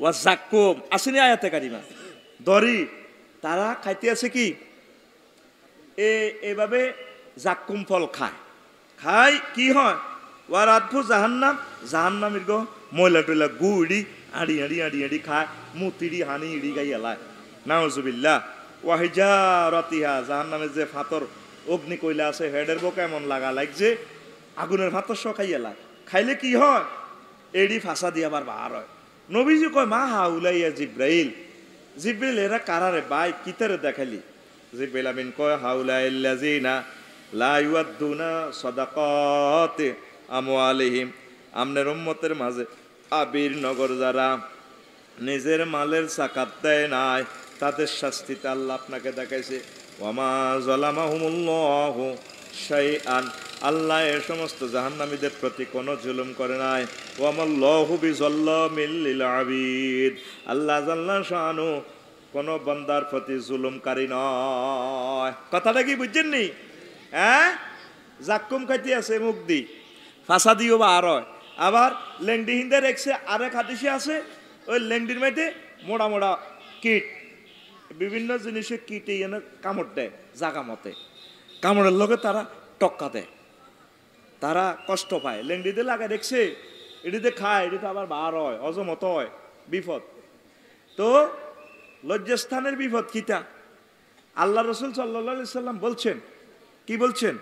ওয়া যাকুম আসেনি আয়াতে কারিমা দরি তারা খাইতে আছে কি এভাবে জাক্কুম ফল খায় কি হয় ওয়া রাতফু জাহান্নামের গো ময়লা টয়লা গুড়ি আড়ি খায় মুতিড়ি হানি ইড়ি গাই এলায় নাউজুবিল্লাহ ওয়া হিজারাতিহা জাহান্নামের যে ফাতর অগ্নি কয়লা আছে হেডের বকে এমন লাগছে আগুনের ফাতর খাই এলায় খাইলে কি হয় এডি ফাঁসা দিয়ে আবার বার হয় নবীজি কয় মা হাউলাইয়া জিব্রাইল এরা কারারে বাই কিতারে দেখালি জিব্রাইল আমিন কয় হাউলাইল্লাযিনা লা ইউআদ্দুনা সাদাকাতি আমওয়ালিহিম আমনের উম্মতের মাঝে আবির নগর যারা নিজের মালের যাকাত দেয় নাই তাদের শাস্তিতে আল্লাহ আপনাকে দেখাইছে ওয়ামা যালামাহুমুল্লাহু শাইআন আল্লাহ এই সমস্ত জাহান্নামীদের প্রতি কোনো জুলুম করে নাই ওয়ামাল্লাহু বিযাল্লামিল লিল আবিদ আল্লাহ জাল্লা শানু কোনো বান্দার প্রতি জুলুমকারী নয় কথাটা কি বুঝছেন নি হ্যাঁ জাক্কুম খাইতে আছে মুখ দি ফাঁসা দিও বা আর হয় আবার লেংডি হিন্দে রেখছে আরেক হাদিসে আছে ওই লেংডির মধ্যে মোড়া কিট বিভিন্ন জিনিসে কিটে এনে কামড় দেয় জাগা মতে কামড়ের লগে তারা টক্কা দেয় তারা কষ্ট পায় লেংডিতে লাগাই দেখছে এটিতে খায় এটিতে আবার বার হয় অজমত হয় বিপদ তো লজ্জাস্থানের বিপদ কিতা আল্লাহ রসুল সাল্লাল্লাহু আলাইহি সাল্লাম বলছেন কি বলছেন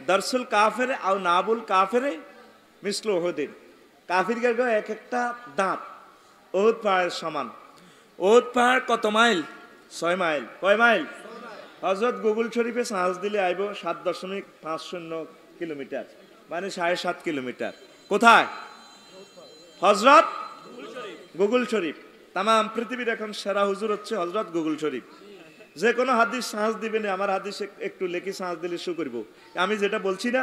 দরসুল কাফেরে আও নাবুল কাফেরে মিসলু উহুদিন কাফিরদের এক একটা দাঁত উহুদ পাহাড়ের সমান উহুদ পাহাড় কত মাইল 6 মাইল কয় মাইল হযরত গুগল শরীফে সার্চ দিলে আইব 7.50 কিলোমিটার মানে 7.5 কিলোমিটার কোথায় হযরত গুগল শরীফ তাম পৃথিবীর এখন সেরা হুজুর হচ্ছে হযরত গুগল শরীফ যে কোনো হাদিস সার্চ দিবেন আমার হাদিস একটু লেখি সার্চ দিলে শু করব আমি যেটা বলছি না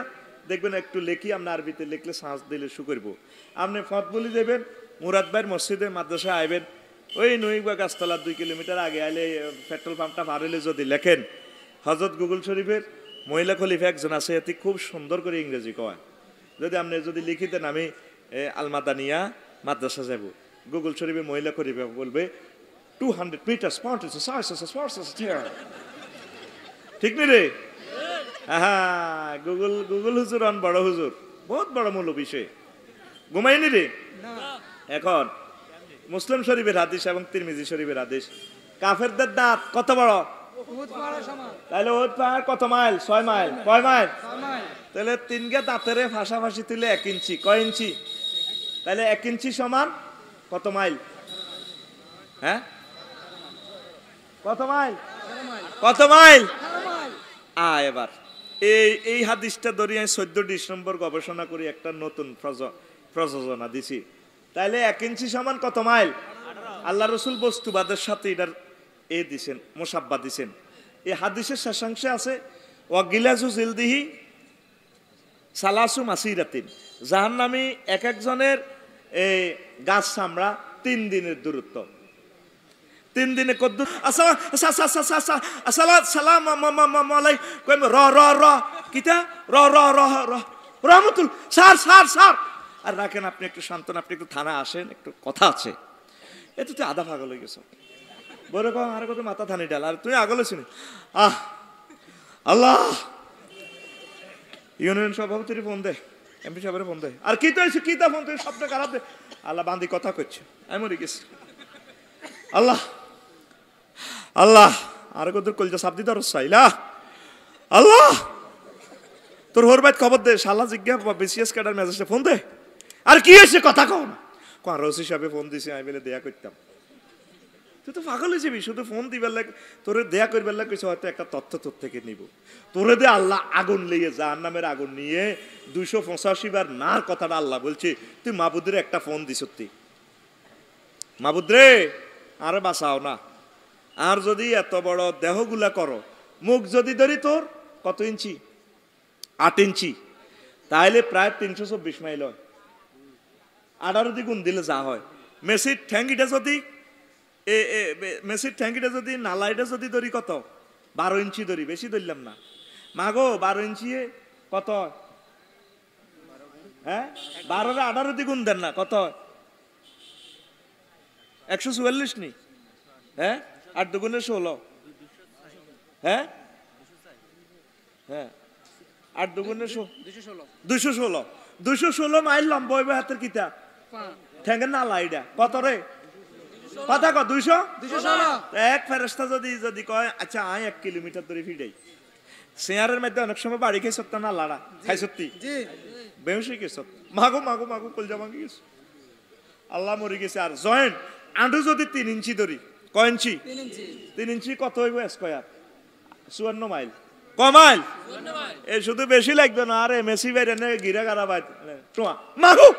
দেখবেন একটু লেখি আপনি আরবিতে লিখলে সার্চ দিলে শু করব আপনি ফত বলি দেবেন মুরাদ ভাইয়ের মসজিদে মাদ্রাসা আইবেন ওই নইবা গাছতলা 2 কিলোমিটার আগে আইলে পেট্রোল পাম্পটা পার হইলে যদি লেখেন হযরত গুগল শরীফের মহিলা খলিফা একজন আছে এটি খুব সুন্দর করে ইংরেজি কয় যদি লিখিতেন আমি আলমাদানিয়া মাদ্রাসা যাব গুগল শরীফের মহিলা খলিফা বলবে 200 meters ঠিক নি রে হ্যাঁ গুগল হুজুর অন বড় হুজুর বহুত বড় মূল বিষয় ঘুমাইনি রে এখন মুসলিম শরীফের হাদিস এবং তিরমিজি শরীফের হাদিস কাফেরদের দাঁত কত বড় তাহলে উহুদ পাহাড় কত মাইল 6 মাইল কয় মাইল 6 মাইল তাহলে 3 গে দাঁতের ফাঁসাফাঁসি তুলে 1 ইঞ্চি কয় ইঞ্চি তাহলে 1 ইঞ্চি সমান কত মাইল হ্যাঁ কত মাইল এবার এই হাদিসটা ধরে আমি 14 ডিসেম্বর গবেষণা করে একটা নতুন প্রযোজনা দিছি তাইলে 1 ইঞ্চি সমান কত মাইল আল্লাহ রসুল বস্তুবাদের সাথে এটার দিছেন মুসাব্বা দিছেন এই হাদিসের শেষাংশে আছে ওয়াগিলাজু জিলদিহি সালাসু মাসিরাতিন জাহান্নামী এক একজনের গাছ চামড়া 3 দিনের দূরত্ব 3 দিনে কত সালাম আলাইকুম র কিতা র রহমতুল স্যার আর রাখেন আপনি একটু শান্তন আপনি একটু থানা আসেন একটু কথা আছে এতে তুই আধা পাগল হয়ে গেছ বলে কম আর কত মাথা থানি ডাল আর তুই আগলে শুনি আল্লাহ ইউনিয়ন সভাপতির ফোন দে এমপি সাহেবের ফোন দে আর কি তো কি তা ফোন তুই সবটা খারাপ দে আল্লাহ বান্দি কথা করছে আমি মরে গেছি আল্লাহ আল্লাহ আর কদর কলজা সাপ দিতে চাইলা আল্লাহ তোর হোর বাইত খবর দে শালা জিজ্ঞা বিসিএস ক্যাডার মেসেজে ফোন দে আর কি হয়েছে কথা কও না কোন রসি সাহেব ফোন দিছে আমি বলে দেয়া করতাম তুই তো পাগল হয়ে যাবি শুধু ফোন দিবার লাগে তোরে দেয়া করবার লাগে হয়তো একটা তথ্য তোর থেকে নিব তোরে দে আল্লাহ আগুন লিয়ে জাহান্নামের আগুন নিয়ে 285 বার নার কথাটা আল্লাহ বলছে তুই মাবুদের একটা ফোন দিস সত্যি মাবুদ রে আরে বাঁচাও না আর যদি এত বড় দেহগুলা করো মুখ যদি ধরি তোর কত ইঞ্চি 8 ইঞ্চি তাহলে প্রায় 324 মাইল হয় 18 দ্বিগুণ দিলে যা হয় মেসির ঠ্যাঙ্গিটা যদি মেসির ঠ্যাঙ্গিটা যদি নালাইটা যদি ধরি কত 12 ইঞ্চি ধরি বেশি ধরলাম না মাগো 12 ইঞ্চি কত হ্যাঁ 12 18 দ্বিগুণ দেন না কত 144 নি হ্যাঁ 8 দুগুণে 16 হ্যাঁ হ্যাঁ 8 দুগুণে 216 মাইল লম্বা হইবে হাতের কিতা ঠ্যাঙ্গের নালাইটা কত রে কথা কত 200 এক ফেরেশতা যদি কয় আচ্ছা আয় 1 কিলোমিটার ধরে ফিরাই শেয়ারের মধ্যে অনেক সময় বাড়ি খাই সত্তা না লাড়া খাই সত্যি জি বেহুশি কে সত্য মাগো মাগো মাগো কলজা ভাঙি গেছে আল্লাহ মরে গেছে আর জয়েন্ট আঁটু যদি 3 ইঞ্চি ধরি কয় ইঞ্চি 3 ইঞ্চি কত হইব স্কয়ার 54 মাইল কমাইল এই শুধু বেশি লাগবে না আরে মেসি বাইরে নে গিরা গারা বাই টোয়া মাগো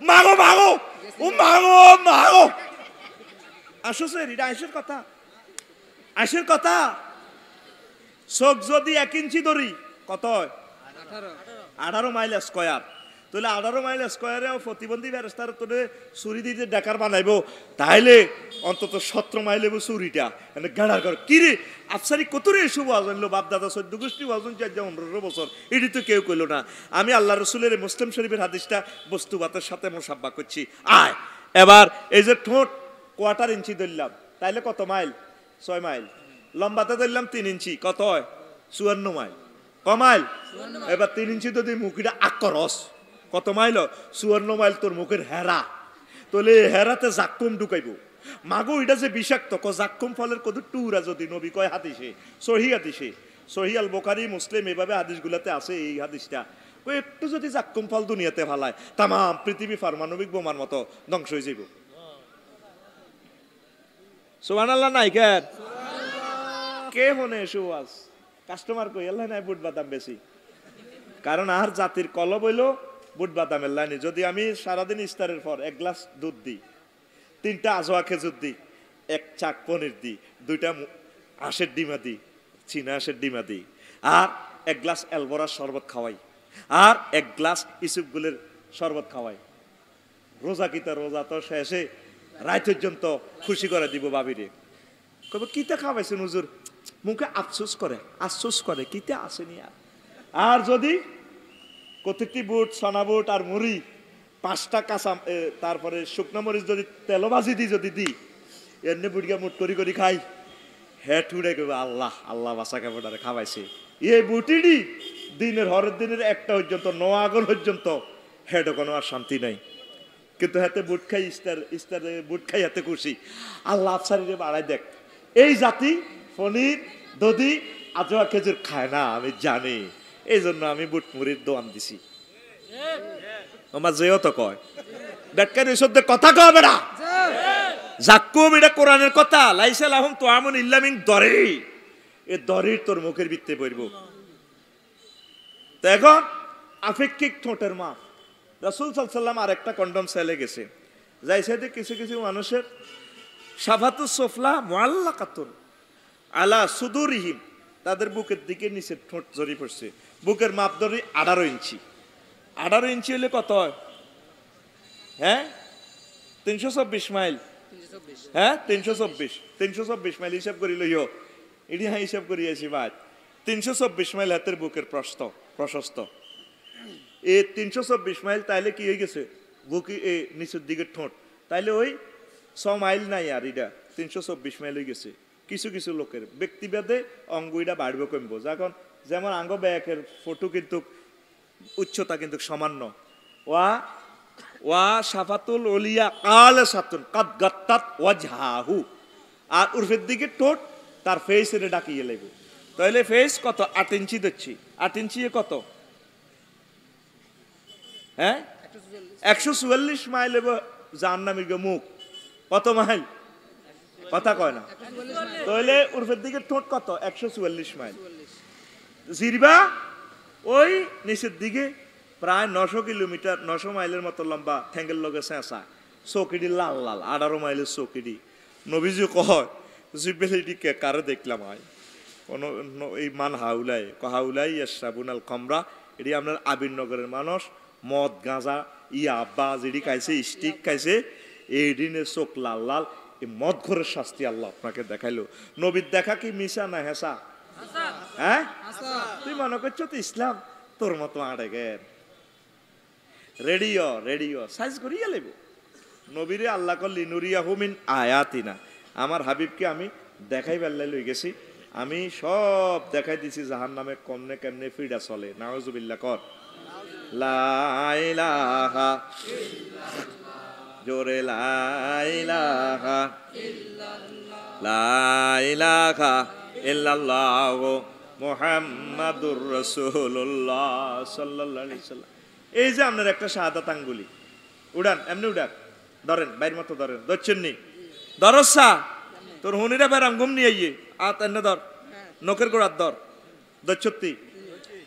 মাগো মাগো ও মাগো মাগো আসছে এটা আইসের কথা চোখ যদি 1 ইঞ্চি ধরি কত 18 মাইল স্কয়ার তাহলে 18 মাইল স্কয়ারে প্রতিবন্ধী ফেরেশতার তোরে চুরি দিতে ডাকার বানাইবো তাইলে অন্তত 17 মাইল হইব চুরিটা মানে গাড়ার কর কি রে আফসারি কত রে শুভ আজনলো বাপ দাদা 14 গোষ্ঠী ওয়াজন 15 বছর এটি তো কেউ কইলো না আমি আল্লাহ রাসূলের মুসলিম শরীফের হাদিসটা বস্তুবাতের সাথে মুসাব্বা করছি আয় এবার এই যে ঠোঁট কোয়ার্টার ইঞ্চি ধরলাম তাইলে কত মাইল 6 মাইল লম্বাতে ধরলাম 3 ইঞ্চি কত হয় 54 মাইল কমাইল এবার 3 ইঞ্চি যদি মুখিটা আকরস কত মাইল 54 মাইল তোর মুখের হেরা তোলে হেরাতে জাক্কুম ঢুকাইবো মাগো এটা যে বিষাক্ত ক জাক্কুম ফলের কত টুরা যদি নবী কয় হাদিসে সহি আল বুখারী মুসলিম এভাবে হাদিসগুলোতে আছে এই হাদিসটা ওই একটু যদি জাক্কুম ফল দুনিয়াতে ফালায় তাম পৃথিবী পারমাণবিক বোমার মতো ধ্বংস হয়ে যাইব সুবহানাল্লাহ নাই কেন কে মনে সুওয়াজ কাস্টমার কই আল্লাহ নাই বুট বাদাম বেশি কারণ আর জাতির কলব হইলো বুট বাদামের লাইনে যদি আমি সারাদিন ইফতারের পর 1 গ্লাস দুধ দিই 3টা আজওয়া খেজুর দিই 1 চাক পনির দিই 2টা আঁশের ডিমা দিই চীনা আঁশের ডিমা দিই আর 1 গ্লাস এলবোরার শরবত খাওয়াই আর 1 গ্লাস ইসুপগুলের শরবত খাওয়াই রোজা তো শেষে রাত পর্যন্ত খুশি করে দিব বাবিরে কবে কিতা খাওয়াইছেন হুজুর মুখে আফসোস করে কিতা আসেনি আর যদি কতটি বুট সোনা বুট আর মুড়ি 5টা কাঁচা তারপরে শুকনো মরিচ যদি তেল ভাজি যদি দিই এমনি বুটগা মুট করি খাই হ্যাঁ ঠুড়ে কেবে আল্লাহ বাসা কাপড়ারে খাওয়াইছে এই বুটিডি হরের দিনের 1টা পর্যন্ত 9 আগল পর্যন্ত হেডো কোনো আর শান্তি নাই কিন্তু হাতে বুট খাই ইস্তার বুট খাই হাতে খুশি আল্লাহ আফসারিরে বাড়াই দেখ এই জাতি পনির দধি আজওয়া খেজুর খায় না আমি জানি এই জন্য আমি বুট মুড়ির দোয়ান দিছি আমার যেও তো কয় বেটকার এসবদের কথা কয় বেড়া জাক্কুম এটা কোরআনের কথা লাইসা লাহুম তুআমুন ইল্লা মিন দরি এ দরির তোর মুখের ভিতরে পড়ব তো এখন আপেক্ষিক ঠোঁটের মাপ রাসূল সাল্লাল্লাহু আলাইহি ওয়াসাল্লাম আরেকটা কন্ডম সেলে গেছে যাইছে যে কিছু মানুষের শাফাতুস সুফলা মুআল্লাকাতুন আলা সুদুরিহিম তাদের বুকের দিকে নিচে ঠোঁট জড়ি পড়ছে বুকের মাপ ধরি 18 ইঞ্চি 18 ইঞ্চি হলে কত হয় হ্যাঁ 324 মাইল হ্যাঁ 324 মাইল হিসাব করি লইও এটি হ্যাঁ হিসাব করিয়াছি ভাই 324 মাইল হাতের বুকের প্রশস্ত এই 324 মাইল তাইলে কি হয়ে গেছে বুকি নিচের দিকে ঠোঁট তাইলে ওই 6 মাইল নাই আর এটা 324 মাইল হয়ে গেছে কিছু লোকের ব্যক্তিভেদে অঙ্গইটা বাড়বে কমবো যখন যেমন আঙ্গ ব্যাকের ফটো কিন্তু উচ্চতা কিন্তু সামান্য ওয়া শাফাতুল ওলিয়া কাল সাতুন কাদ গাত্তাত ওয়াজহাহু আর উর্ফের দিকে ঠোঁট তার ফেসের ডাকিয়ে লাগবে। তাহলে ফেস কত? 8 ইঞ্চি দিচ্ছি, 8 ইঞ্চি কত? হ্যাঁ 144 মাইল জাহান্নামীর মুখ। কত মাইল? কথা কয় না। তাহলে উর্ফের দিকে ঠোঁট কত? 144 মাইল। জিরবা ওই নিচের দিকে প্রায় 900 কিলোমিটার, 900 মাইলের মতো লম্বা, ঠ্যাঙ্গের লগে চেঁচা, চৌকিডি লাল লাল, 18 মাইলের চৌকিডি। নবীজি কয় জিব্রাইল কে কারে দেখলাম আয় কোন এই মান হাউলাই হাউলাই ইয়াশরাবুনাল খামরা, এটি আপনার আবিরনগরের মানুষ মদ গাঁজা ইয়াবা যেটি খাইছে, স্টিক খাইছে, এই দিনে চোখ লাল লাল, এই মদ ঘরের শাস্তি আল্লাহ আপনাকে দেখাইলো। নবীর দেখা কি মিশা না হেসা? হ্যাঁ তুই মনে করছো তো ইসলাম তোর মতো আড়ে গের রেডিও রেডিও সাইজ করিয়া লেব। নবীরে আল্লাহ কল্লি নুরিয়া হুমিন আয়াতিনা, আমার হাবিবকে আমি দেখাই বেল্লাই লই গেছি, আমি সব দেখাই দিছি জাহান্নামে কমনে কেমনে ফিডা চলে। নাউজুবিল্লাহ কর লা ইলাহা জোরে লা ইলাহা লা ইলাহা ইল্লাল্লাহু মুহাম্মাদুর রাসূলুল্লাহ সাল্লাল্লাহু আলাইহি সাল্লাম। এই যে আপনার একটা শাহাদাত আঙ্গুলি উড়ান, এমনি উড়ান, ধরেন বাইর মতো ধরেন, ধরছেন নি ধরসা তোর হুনিরা বেরাম ঘুম নিয়ে আইয়ে আত এনে ধর, নখের গোড়ার ধর, দচ্ছত্তি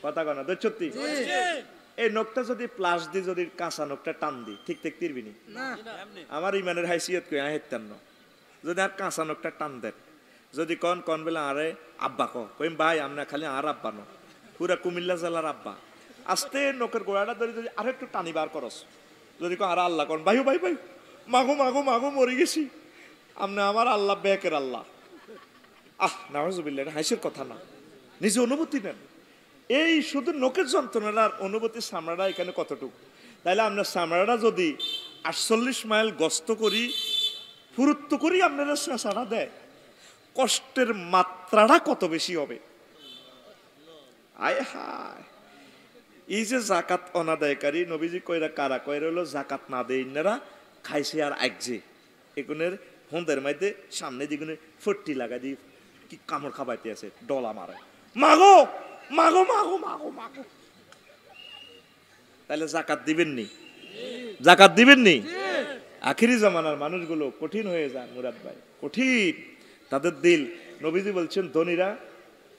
কথা কনা দচ্ছত্তি। এই নখটা যদি প্লাস দি, যদি কাঁচা নখটা টান দি ঠিক ঠিক তিরবিনি। আমার ইমানের হাইসিয়ত কই আহেতান্ন, যদি আর কাঁচা নখটা টান দেন, যদি কন কন বেলা আরে আব্বা কইম ভাই আমরা খালি আর আব্বা ন পুরা কুমিল্লা জেলার আব্বা, আস্তে নখের গোড়াটা ধরে যদি আর একটু টানি বার করস, যদি কন আর আল্লাহ কন ভাই ভাই ভাই মাগো মাগো মাগো মরে গেছি, আপনি আমার আল্লাহ বেকের আল্লাহ। নাউজুবিল্লাহ, এটা হাসির কথা না, নিজে অনুভূতি নেন। এই শুধু নখের যন্ত্রণার অনুভূতি চামড়াটা এখানে কতটুকু, তাইলে আপনার চামড়াটা যদি 48 মাইল গস্ত করি ফুরুত্ব করি আপনারা চেঁচাটা দেয়, কষ্টের মাত্রাটা কত বেশি হবে। আয় হায়, এই যে জাকাত অনাদায়কারী, নবীজি কইরা কারা কইরা হলো জাকাত না দেয় ইন্নারা খাইছে আর একজে এগুনের হন্দের মাইতে সামনে দিগুনে ফট্টি লাগা দি কি কামড় খাবাইতে আছে, ডলা মারে মাগো মাগো মাগো মাগো মাগো। তাহলে জাকাত দিবেন নি? জাকাত দিবেন নি? আখিরি জামানার মানুষগুলো কঠিন হয়ে যায় মুরাদ ভাই, কঠিন তাদের দিল। নবীজি বলছেন ধনীরা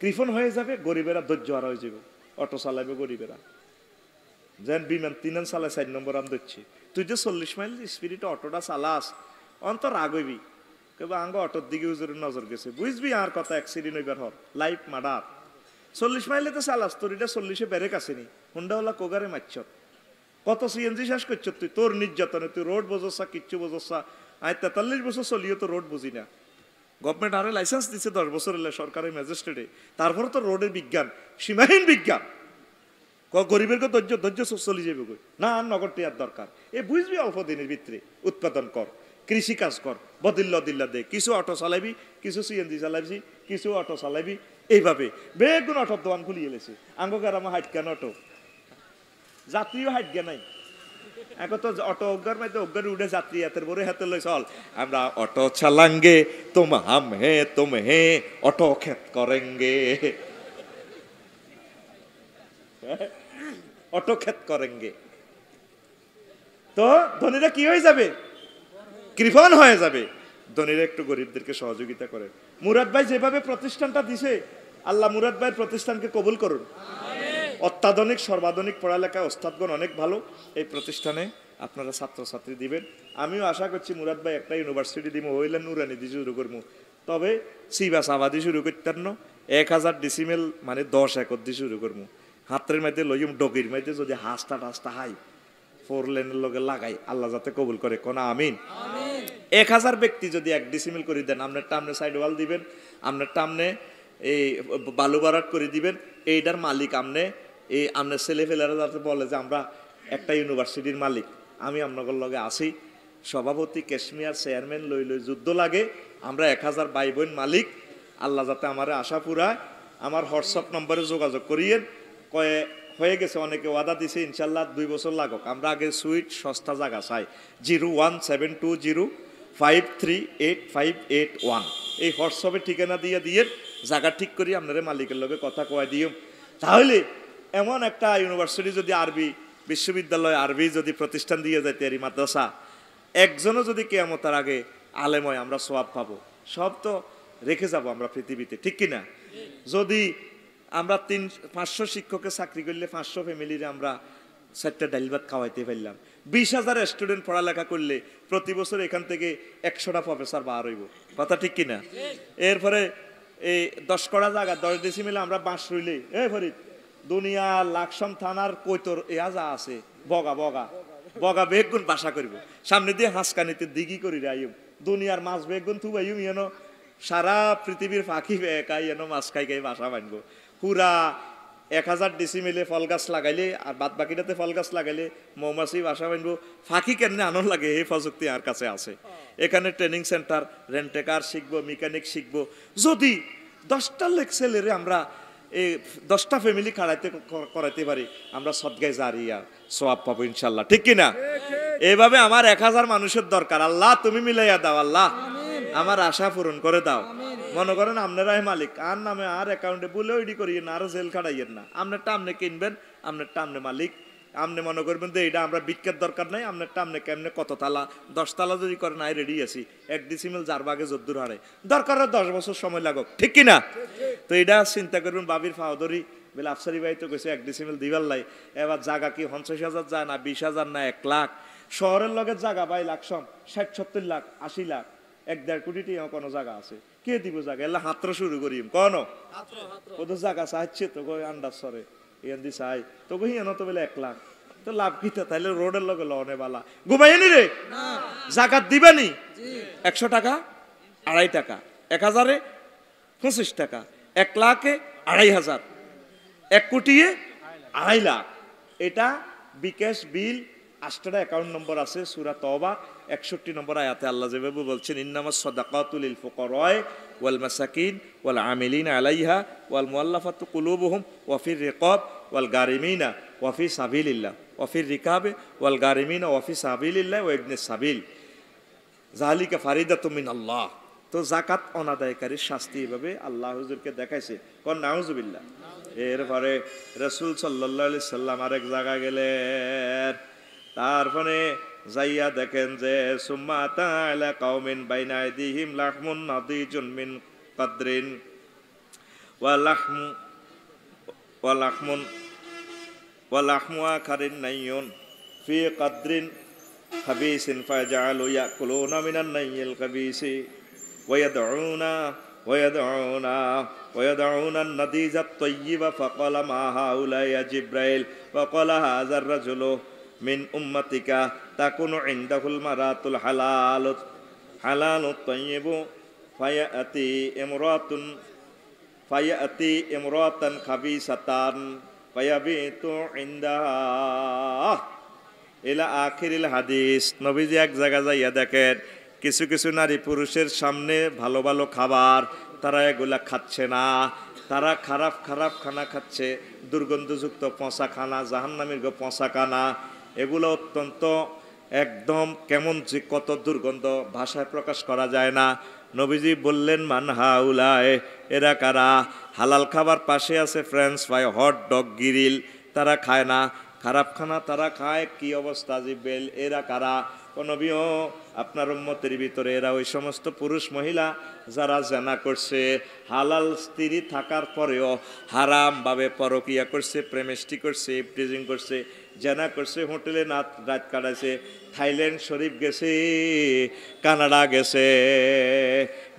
কৃপণ হয়ে যাবে, গরিবেরা ধৈর্য হারা হয়ে যাবে। অটো চালাবে গরিবেরা, যেন বিমান 3 চালায় 4 নম্বর আম ধরছি, তুই যে 40 মাইল স্পিরিটে অটোটা চালাস অন্তর রাগ হইবি, কেবল আঙ্গ অটোর দিকে উজুরের নজর গেছে, বুঝবি আর কথা অ্যাক্সিডেন্ট হইবার হর লাইফ মার্ডার। 40 মাইলে তো চালাস, তোর এটা 40-এ ব্রেক আসেনি, হুন্ডাওয়ালা কোগারে মারছ, কত সিএনজি শেষ করছ তুই, তোর নির্যাতনে তুই রোড বোঝসা কিচ্ছু বোঝসা। আমি 43 বছর চলিও তো রোড বুঝি না, গভর্নমেন্ট আরে লাইসেন্স দিচ্ছে 10 বছর এলে সরকারি ম্যাজিস্ট্রেটে, তারপরে তো রোডের বিজ্ঞান সীমাহীন বিজ্ঞান, গরিবের ধৈর্য ধৈর্য চলে যাবে কই না, নগর টিয়ার দরকার। এ বুঝবি অল্প দিনের ভিতরে উৎপাদন কর, কৃষি কাজ কর, বদিল্লা দিল্লা দে, কিছু অটো চালাবি, কিছু সিএনজি চালাবি, কিছু অটো চালাবি, এইভাবে বেগুন অটোর দোকান খুলিয়ে এলেছে। আঙ্গকার আমার হাইট কেন অটো যাত্রীও হাইট গে নাই, এখন তো অটো অজ্ঞার মধ্যে অজ্ঞার উঠে যাত্রী হাতের বড় হাতে লই চল আমরা অটো চালাঙ্গে তুম হাম হে তুম হে অটো খেত করেঙ্গে, অটো খেত করেঙ্গে। তো ধনীরা কি হয়ে যাবে? কৃপণ হয়ে যাবে। ধনীরা একটু গরিবদেরকে সহযোগিতা করে। মুরাদ ভাই যেভাবে প্রতিষ্ঠানটা দিছে, আল্লাহ মুরাদ ভাইয়ের প্রতিষ্ঠানকে কবুল করুন। অত্যাধুনিক সর্বাধুনিক পড়ালেখায় ওস্তাদগণ অনেক ভালো, এই প্রতিষ্ঠানে আপনারা ছাত্রছাত্রী দিবেন। আমিও আশা করছি মুরাদ ভাই একটা ইউনিভার্সিটি দিব, হইলে নুরানি দিয়ে শুরু করবো, তবে সিবাস আবাদি শুরু করতেন না, 1000 ডিসিমেল মানে 10 একর দিয়ে শুরু করবো। হাতের মধ্যে লইম ডগির মধ্যে যদি হাঁসটা টাসটা হাই 4 লেনের লগে লাগাই, আল্লাহ যাতে কবুল করে কোন আমিন। 1000 ব্যক্তি যদি 1 ডিসিমেল করে দেন, আপনারটা আপনি সাইড ওয়াল দিবেন, আপনারটা আপনি এই বালু বারাট করে দিবেন, এইটার মালিক আপনি, এই আপনার ছেলেফেলেরা যাতে বলে যে আমরা একটা ইউনিভার্সিটির মালিক, আমি আপনাদের লগে আসি, সভাপতি ক্যাশমিয়ার চেয়ারম্যান লই লই যুদ্ধ লাগে, আমরা 1000 ভাই বোন মালিক, আল্লাহ যাতে আমার আশা পুরায়। আমার হোয়াটসঅ্যাপ নম্বরে যোগাযোগ করিয়েন, কয়ে হয়ে গেছে, অনেকে ওয়াদা দিছে ইনশাল্লাহ 2 বছর লাগুক, আমরা আগে সুইট সস্তা জায়গা চাই। 01720 538581 এই হোয়াটসঅ্যাপে ঠিকানা দিয়ে জায়গা ঠিক করি আপনারা মালিকের লগে কথা কয় দিও। তাহলে এমন একটা ইউনিভার্সিটি যদি আরবি বিশ্ববিদ্যালয় আরবি যদি প্রতিষ্ঠান দিয়ে যাইতে আর মাদ্রাসা একজনও যদি কিয়ামতের আগে আলেম হয় আমরা সওয়াব পাবো। সব তো রেখে যাব আমরা পৃথিবীতে, ঠিক কিনা? যদি আমরা 500 শিক্ষকের চাকরি করলে 500 ফ্যামিলির আমরা 4টা ডাইল ভাত খাওয়াইতে পারলাম। 20,000 স্টুডেন্ট পড়ালেখা করলে প্রতি বছর এখান থেকে 100টা প্রফেসর বার হইব, কথা ঠিক কিনা? এরপরে এই 10 কড়া জায়গা 10 ডেসিমেলে আমরা বাঁশ রইলে ফরিদ দুনিয়া লাকসাম থানার কৈতর যা আছে বগা বগা বগা বেগুন বাসা করব, সামনে দিয়ে হাঁসকানিতে দিঘি করি রাইম দুনিয়ার মাছ বেগুন থুবাইম যেন সারা পৃথিবীর পাখি বেকাই যেন মাছ খাই খাই বাসা বানবো। পুরা 1000 ডেসিমেলে ফল গাছ লাগাইলে আর বাদ বাকিটাতে ফল গাছ লাগাইলে মৌমাছি বাসা বানবো। ফাঁকি কেন আনন্দ লাগে এই প্রযুক্তি আর কাছে আছে। এখানে ট্রেনিং সেন্টার রেন্টেকার শিখবো, মেকানিক শিখবো। যদি 10টা ছেলেরে আমরা এই 10টা ফ্যামিলি করাইতে পারি আমরা সদগায় জারিয়া সওয়াব পাবো ইনশাল্লাহ, ঠিক কিনা? এইভাবে আমার 1000 মানুষের দরকার। আল্লাহ তুমি মিলাইয়া দাও, আল্লাহ আমার আশা পূরণ করে দাও। মনে করেন আপনারাই মালিক, আর নামে আর অ্যাকাউন্টে বলে ওইডি করিয়েন না, আরো জেল খাটাইয়েন না। আপনারটা আপনি কিনবেন, আপনারটা আপনি মালিক। আপনি মনে করবেন যে এটা আমরা বিক্রের দরকার নাই, আপনারটা আপনি কেমনে কত তালা 10 তালা যদি করেন আই রেডি আছি। 1 ডিসিমেল যার বাগে যদ্দুর হারে দরকার 10 বছর সময় লাগুক, ঠিক কিনা? তো এটা চিন্তা করবেন। বাবির ফাওদরি বলে আফসারি ভাই তো কইছে 1 ডিসিমেল দিবার লাই, এবার জায়গা কি 50,000 যায় না 20,000 না 1 লাখ? শহরের লগে জায়গা ভাই লাখসম 60-70 লাখ 80 লাখ 1-1.5 কোটি টাকা কোনো জায়গা আছে, কে দিব জায়গা? এলা হাতরা শুরু করিম কোন কত জায়গা চাইছে তো কই আন্দাজ সরে ইয়ান দি চাই তো কই এনো তো বলে 1 লাখ, তো লাভ কিতা? তাইলে রোডের লগে লনে বালা ঘুমাইনি রে জাকাত দিবানি 100 টাকা 2.5 টাকা, 1000-এ 25 টাকা, 1 লাখে 2,500, 1 কোটিয়ে 2.5 লাখ। এটা বিকাশ বিল 8টা অ্যাকাউন্ট নম্বর আছে। সূরা তওবা 61 নম্বর আয়াতে আল্লাহ যেভাবে বলছেন ইন্নামাস সাদাকাতু লিল ফুকারায়ে ওয়াল মাসাকিন ওয়াল আমিলিনা আলাইহা ওয়াল মুআল্লাফাতু কুলুবুহুম ওয়া ফির রিকাব ওয়াল গারিমিনা ওয়া ফি সাবিলিল্লাহ ওয়া ফির রিকাবে ওয়াল গারিমিনা ওয়া ফি সাবিলিল্লাহ ওয়া ইবনিস সাবিল যালিকা ফারিদাতুম মিনাল্লাহ। তো যাকাত অনাদায়কারীর শাস্তি এভাবে আল্লাহ হুজুরকে দেখাইছে, কোন নাউজুবিল্লাহ। এরপরে রাসূল সাল্লাল্লাহু আলাইহি সাল্লাম আরেক জায়গা গেলেন, তারপরে যাইয়া দেখেন যে সুম্মা তাআলা কওমিন বাইনা আইদিহিম লাহমুন নাদিজুন মিন কদরিন ওয়া লাহমু আখারিন নাইয়ুন ফি কদরিন খাবিসিন ফাজালু ইয়াকুলুনা মিনান নাইয়িল খাবিসি ওয়া ইয়াদউনা আন-নাদিজা আত-তাইয়্যিবা ফাকালা মা হাউলা ইয়া জিব্রাইল ফাকালা হাযার রাজুলু মিন উম্মাতিকা তাকুনু ইনদাহুল মারাতুল হালালুত তাইয়্যিবু ফায়াতি ইমরাতান খাবিসাতান ফায়াবিতু ইনদাহা ইলা আখিরিল হাদিস। নবীজি এক জায়গা যাইয়া দেখেন কিছু কিছু নারী পুরুষের সামনে ভালো ভালো খাবার তারা এগুলা খাচ্ছে না, তারা খারাপ খারাপ খানা খাচ্ছে, দুর্গন্ধযুক্ত পচা খানা, জাহান্নামীর পচা খানা, এগুলো অত্যন্ত একদম কেমন যে কত দুর্গন্ধ ভাষায় প্রকাশ করা যায় না। নবীজি বললেন মান হাউলায়, এরা কারা? হালাল খাবার পাশে আছে French fry, hot dog, grill, তারা খায় না, খারাপ খানা তারা খায়। কি অবস্থা জিব্রাইল, এরা কারা? নবীও আপনার উম্মতের ভিতরে এরা ওই সমস্ত পুরুষ মহিলা যারা জেনা করছে, হালাল স্ত্রী থাকার পরেও হারামভাবে পরকিয়া করছে, প্রেমেষ্টি করছে, ইফটিজিং করছে, জেনা করছে, হোটেলে রাত কাটাইছে, থাইল্যান্ড শরীফ গেছে, কানাডা গেছে,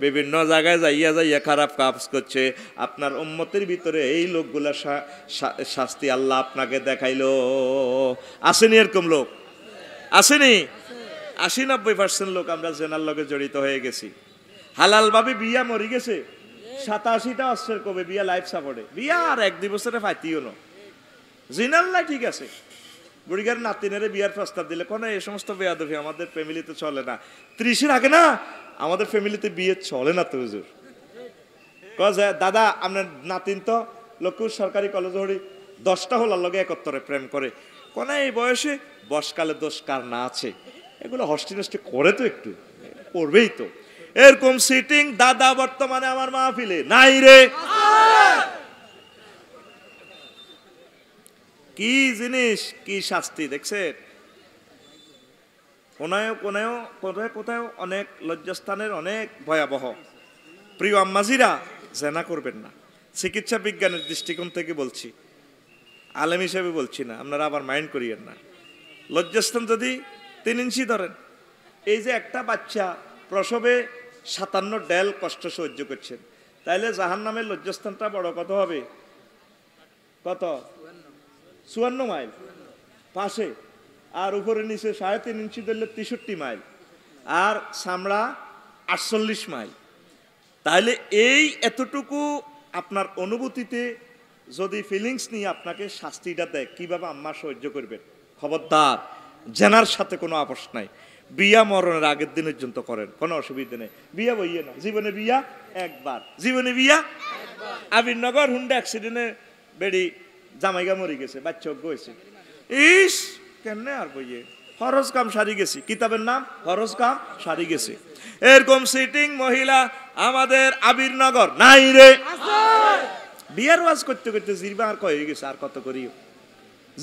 বিভিন্ন জায়গায় যাইয়া খারাপ কাজ করছে। আপনার উম্মতের ভিতরে এই লোকগুলা শাস্তি আল্লাহ আপনাকে দেখাইলো। আসেনি এরকম লোক? আসেনি? 80-90% লোক আমরা জেনার লগে জড়িত হয়ে গেছি। হালাল ভাবে বিয়া মরি গেছে 87টা অস্ত্রের কবে বিয়া লাইফ সাপোর্টে, বিয়া আর 1-2 বছরে ফাইতিও না। জিনার লাই ঠিক আছে, বুড়িগার নাতিনেরে বিয়ার প্রস্তাব দিলে কোনো এই সমস্ত বেয়াদবি আমাদের ফ্যামিলিতে চলে না। 30-এর আগে না আমাদের ফ্যামিলিতে বিয়ে চলে না তো হুজুর। দাদা আপনার নাতিন তো লক্ষ্মীপুর সরকারি কলেজ হরি 10টা হলার লগে একত্তরে প্রেম করে, কোন এই বয়সে বসকালে দোষ কার না আছে, এগুলো হস্টি নষ্টি করে তো একটু পড়বেই তো। এরকম সিটিং দাদা বর্তমানে আমার মাহফিলে নাই রে। কি জিনিস, কি শাস্তি দেখছেন? কোনায় কোনায় কোথায় কোথায় অনেক লজ্জাস্থানের অনেক ভয়াবহ। প্রিয় আম্মাজিরা, জেনা করবেন না। চিকিৎসা বিজ্ঞানের দৃষ্টিকোণ থেকে বলছি, আলেম হিসেবে বলছি না, আপনারা আবার মাইন্ড করিয়েন না। লজ্জাস্থান যদি 3 ইঞ্চি ধরেন, এই যে একটা বাচ্চা প্রসবে 57 ডেল কষ্ট সহ্য করছেন, তাইলে জাহান্নামের লজ্জাস্থানটা বড় কত হবে? কত? 54 মাইল পাশে। আর উপরে নিচে 3.5 ইঞ্চি ধরলে 63 মাইল, আর চামড়া 48 মাইল। তাহলে এই এতটুকু আপনার অনুভূতিতে যদি ফিলিংস নিয়ে আপনাকে শাস্তিটা দেয়, কিভাবে আম্মা সহ্য করবেন? খবরদার, জেনার সাথে কোনো আপোষ নাই। বিয়া মরণের আগের দিন পর্যন্ত করেন, কোনো অসুবিধা নেই। বিয়া বইয়ে না, জীবনে বিয়া একবার, জীবনে বিয়া একবার। আবিরনগর হুন্ডা অ্যাক্সিডেন্টে বেড়ি জামাইগা মরে গেছে, বাচ্চা অজ্ঞ হয়েছে। ইস কেমনে আর বইয়ে ফরজ কাম সারি গেছি, কিতাবের নাম ফরজ কাম সারি গেছে। এরকম সিটিং মহিলা আমাদের আবিরনগর নাই রে। বিয়ার ওয়াজ করতে করতে জিরবা আর কয়ে গেছে, আর কত করিও।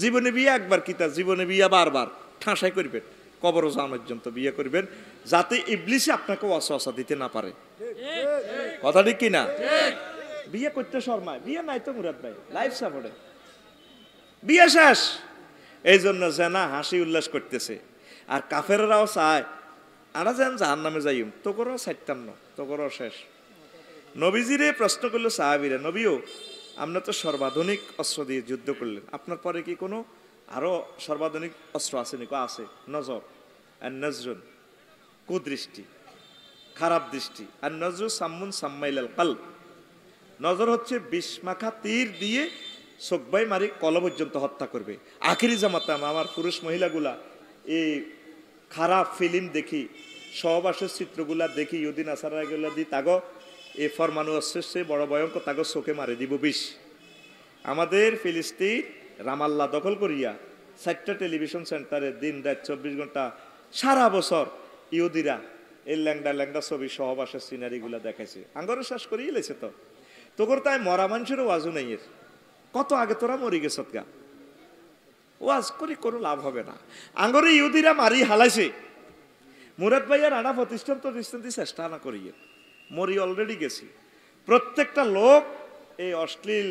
জীবনে বিয়া একবার, কিতা জীবনে বিয়া বারবার ঠাঁসাই করবেন, কবর যাওয়া পর্যন্ত বিয়ে করবেন, যাতে ইবলিসে আপনাকে ওয়াসওয়াসা দিতে না পারে। কথা ঠিক কিনা? বিয়ে করতে শর্মায়, বিয়ে নাই তো মুরাদ ভাই, লাইফ সাপোর্টে বিয়ে শেষ। এই জন্য জেনা হাসি উল্লাস করতেছে, আর কাফেররাও চায় আরা যেন জাহান্নামে যাইম, তোকরও ছাড়তাম না, তোকরও শেষ। নবীজিরে প্রশ্ন করলো সাহাবীরা, নবীও আমরা তো সর্বাধুনিক অস্ত্র দিয়ে যুদ্ধ করলেন, আপনার পরে কি কোনো আরো সর্বাধুনিক অস্ত্র আছে নাকি? আছে, নজর আর নজরুন, কুদৃষ্টি, খারাপ দৃষ্টি। আর নজরু সাম্মুন সাম্মাইলাল কালব, নজর হচ্ছে বিষ মাখা তীর দিয়ে চোখবাই মারি কল পর্যন্ত হত্যা করবে। আখিরি জামাতাম আমার পুরুষ মহিলাগুলা এই খারাপ ফিল্ম দেখি, সহবাসের চিত্রগুলা দেখি, ইউদিন আসারাগুলা দি তাগো এ ফরমানু অস্ত্রে বড় ভয়ঙ্কর, তাগো চোখে মারে দিব বিষ। আমাদের ফিলিস্তিন রামাল্লা দখল করিয়া 4টা টেলিভিশন সেন্টারে দিন রাত 24 ঘন্টা সারা বছর ইহুদিরা এই ল্যাংডা ল্যাংডা ছবি সহবাসের সিনারিগুলা দেখাইছে। আঙ্গরে শ্বাস করিয়ে লেছে তো তোর তাই মরা মানুষেরও ওয়াজও নেই। এর কত আগে তোরা মরি গেছ গা, ওয়াজ করি কোনো লাভ হবে না। আঙ্গরে ইহুদিরা মারি হালাইছে। মুরাদ ভাইয়ার আনা প্রতিষ্ঠান চেষ্টা না করিয়ে মরি অলরেডি গেছি। প্রত্যেকটা লোক এই অশ্লীল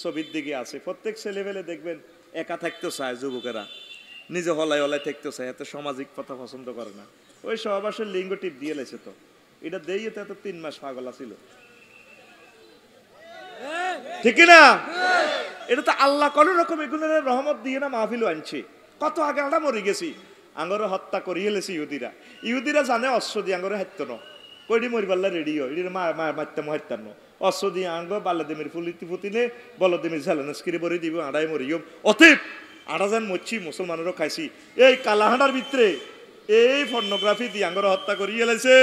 ছবির দিকে আছে। প্রত্যেক ছেলেবেলে দেখবেন একা থাকতে চায়, যুবকেরা নিজে হলাই হলাই থাকতে চায়, এত সামাজিক কথা পছন্দ করে না। ওই সহবাসের লিঙ্গ টিপ দিয়ে লেছে তো, এটা দিয়ে তো এত 3 মাস পাগলা ছিল, ঠিক না? এটা তো আল্লাহ কোন রকম এগুলোর রহমত দিয়ে না মাহফিল আনছে। কত আগে আমরা মরে গেছি, আঙ্গরে হত্যা করিয়ে লেছি ইহুদিরা। ইহুদিরা জানে অস্ত্র দিয়ে আঙ্গরে হাইত ন, কইডি মরিবাল্লা রেডিও, এটির মারতে হাইতাম ন, অস্ত্র দিয়ে আঙ্গ বাল্লাদেমের ফুলিতি ফুতিলে বলদেমের ঝালানস্কিরে ভরে দিব, আড়াই মরিও। অতএব আড়া যান মরছি, মুসলমানেরও খাইছি। এই কালাহাঁড়ার ভিতরে এই পর্নোগ্রাফি দিয়ে আঙ্গরে হত্যা করিয়ে লেছে,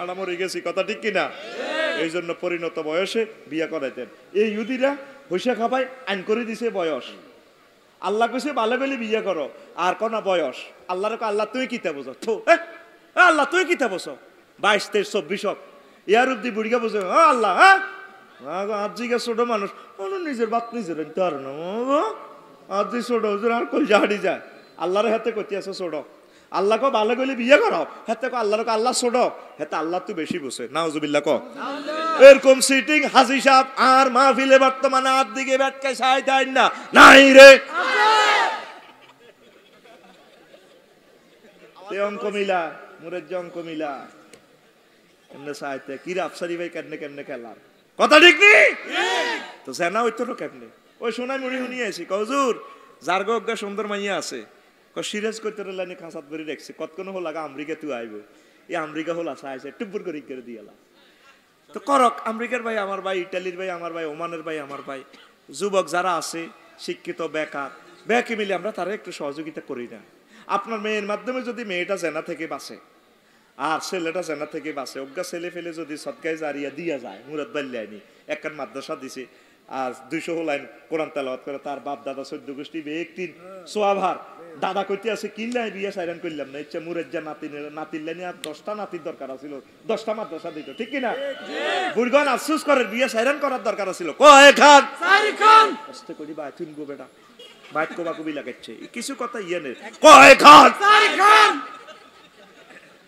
আড়া মরে গেছি। কথা ঠিক কিনা? এই জন্য পরিণত বয়সে বিয়া করাইতেন। এই ইহুদিরা হইসা খাবাই আইন করে দিছে বয়স। আল্লাহ কইছে ভালো বেলি বিয়ে করো, আর কোন বয়স? আল্লাহর আল্লাহ তুই কিতা বোঝো? আল্লাহ তুই কিতা বোঝো? 22, 23, 24 ইয়ার অব্দি বুড়িকা বোঝো আল্লাহ। হ্যাঁ আজিকে ছোট মানুষ নিজের বাত নিজের আর না, আজি ছোট আর কল হাড়ি যায়। আল্লাহর হাতে কতি আছে ছোট। আল্লাহকে ভালো গেলে বিয়ে করো, হাতে আল্লাহকে আল্লাহ ছোট, হাতে আল্লাহ তুই বেশি বসে। নাউজুবিল্লাহ ক। এরকম সিটিং হাজি সাহেব আর মাহফিলে বর্তমানে আর দিকে ব্যাটকে সাই দেয় না, নাই রে। অঙ্ক মিলা মুরের অঙ্ক মিলা এমনি সাইতে কিরা আফসারি ভাই কেমনে কেমনে খেলার কথা ঠিক নেই তো সেনা হইতো না কেমনে। ওই সোনাই মুড়ি শুনিয়ে আছি কজুর যার গা সুন্দর মাইয়া আছে সিরাজ করতে লাইনে খাঁচাত ভরি রাখছে, কতক্ষণ হল আগে আমেরিকা তুই আইব, এই আমেরিকা হল আসা আছে টুপুর করে দিয়ে তো করক। আমেরিকার ভাই আমার ভাই, ইটালির ভাই আমার ভাই, ওমানের ভাই আমার ভাই, যুবক যারা আছে শিক্ষিত বেকার ব্যাকে মিলে আমরা তারা একটু সহযোগিতা করি না। আপনার মেয়ের মাধ্যমে যদি মেয়েটা জেনা থেকে বাঁচে আর ছেলেটা জেনা থেকে বাঁচে, অজ্ঞা ছেলে ফেলে যদি সৎকায় জারিয়া দিয়া যায়, মুরাদ বাল্যায়নি একখান মাদ্রাসা দিছে আর 200 লাইন কোরআন তেলাওয়াত করে, তার বাপ দাদা 14 গোষ্ঠী ব্যক্তির সোয়াভার দাদা কইতে আছে কিনলাই বিয়া সাইরান করলাম না, ইচ্ছা মুরেজ্জা নাতির লাইনে আর 10টা নাতির দরকার ছিল, 10টা মাদ্রাসা দিত, ঠিক কিনা? বুড়গান আফসোস করে বিয়া সাইরান করার দরকার ছিল, কয় খান আস্তে করি বাই তুনবো বেটা, বাইট কোবা কবি লাগাচ্ছে কিছু কথা ইয়ে নেই, কয় খান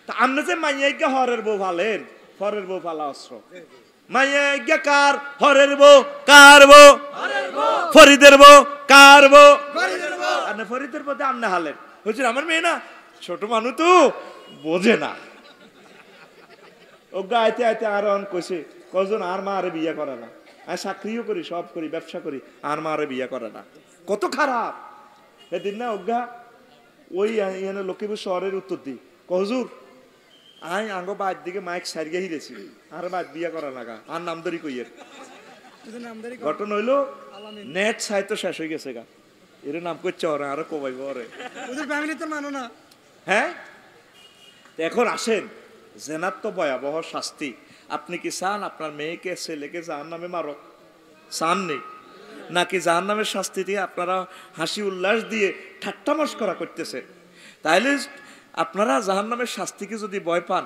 তা আপনি যে মাইয়া হরের বউ ফালেন, হরের বউ ফালা অস্ত্র, মাইয়া কার, হরের বউ কার বউ, ফরিদের বউ কার বউ, আপনি ফরিদের বউ আপনি হালেন, হুজুর আমার মেয়ে না ছোট মানুষ তো বোঝে না, ওগা আইতে আইতে আর অন কইছে কজন আর মা আরে বিয়ে করে না, আমি চাকরিও করি সব করি ব্যবসা করি আর মা আরে বিয়ে করে না, কত খারাপ। সেদিন না ওগা ওই লক্ষ্মীপুর শহরের উত্তর দিই হুজুর আই আঙ্গ বাদ দিকে মাইক সারিয়ে হিরেছি আর বাদ বিয়া করা লাগা আর নামদারি কইয়ের ঘটনা হইলো নেট সাহিত্য শেষ হয়ে গেছে গা, এর নাম করছে ওরা আরো কমাইব ওরে, হ্যাঁ। এখন আসেন জেনার তো ভয়াবহ শাস্তি, আপনি কি চান আপনার মেয়েকে ছেলেকে জাহান্নামে মারক? চান নেই নাকি জাহান্নামের শাস্তি দিয়ে আপনারা হাসি উল্লাস দিয়ে ঠাট্টা মশকরা করতেছেন? তাইলে আপনারা জাহান্নামের শাস্তিকে যদি ভয় পান,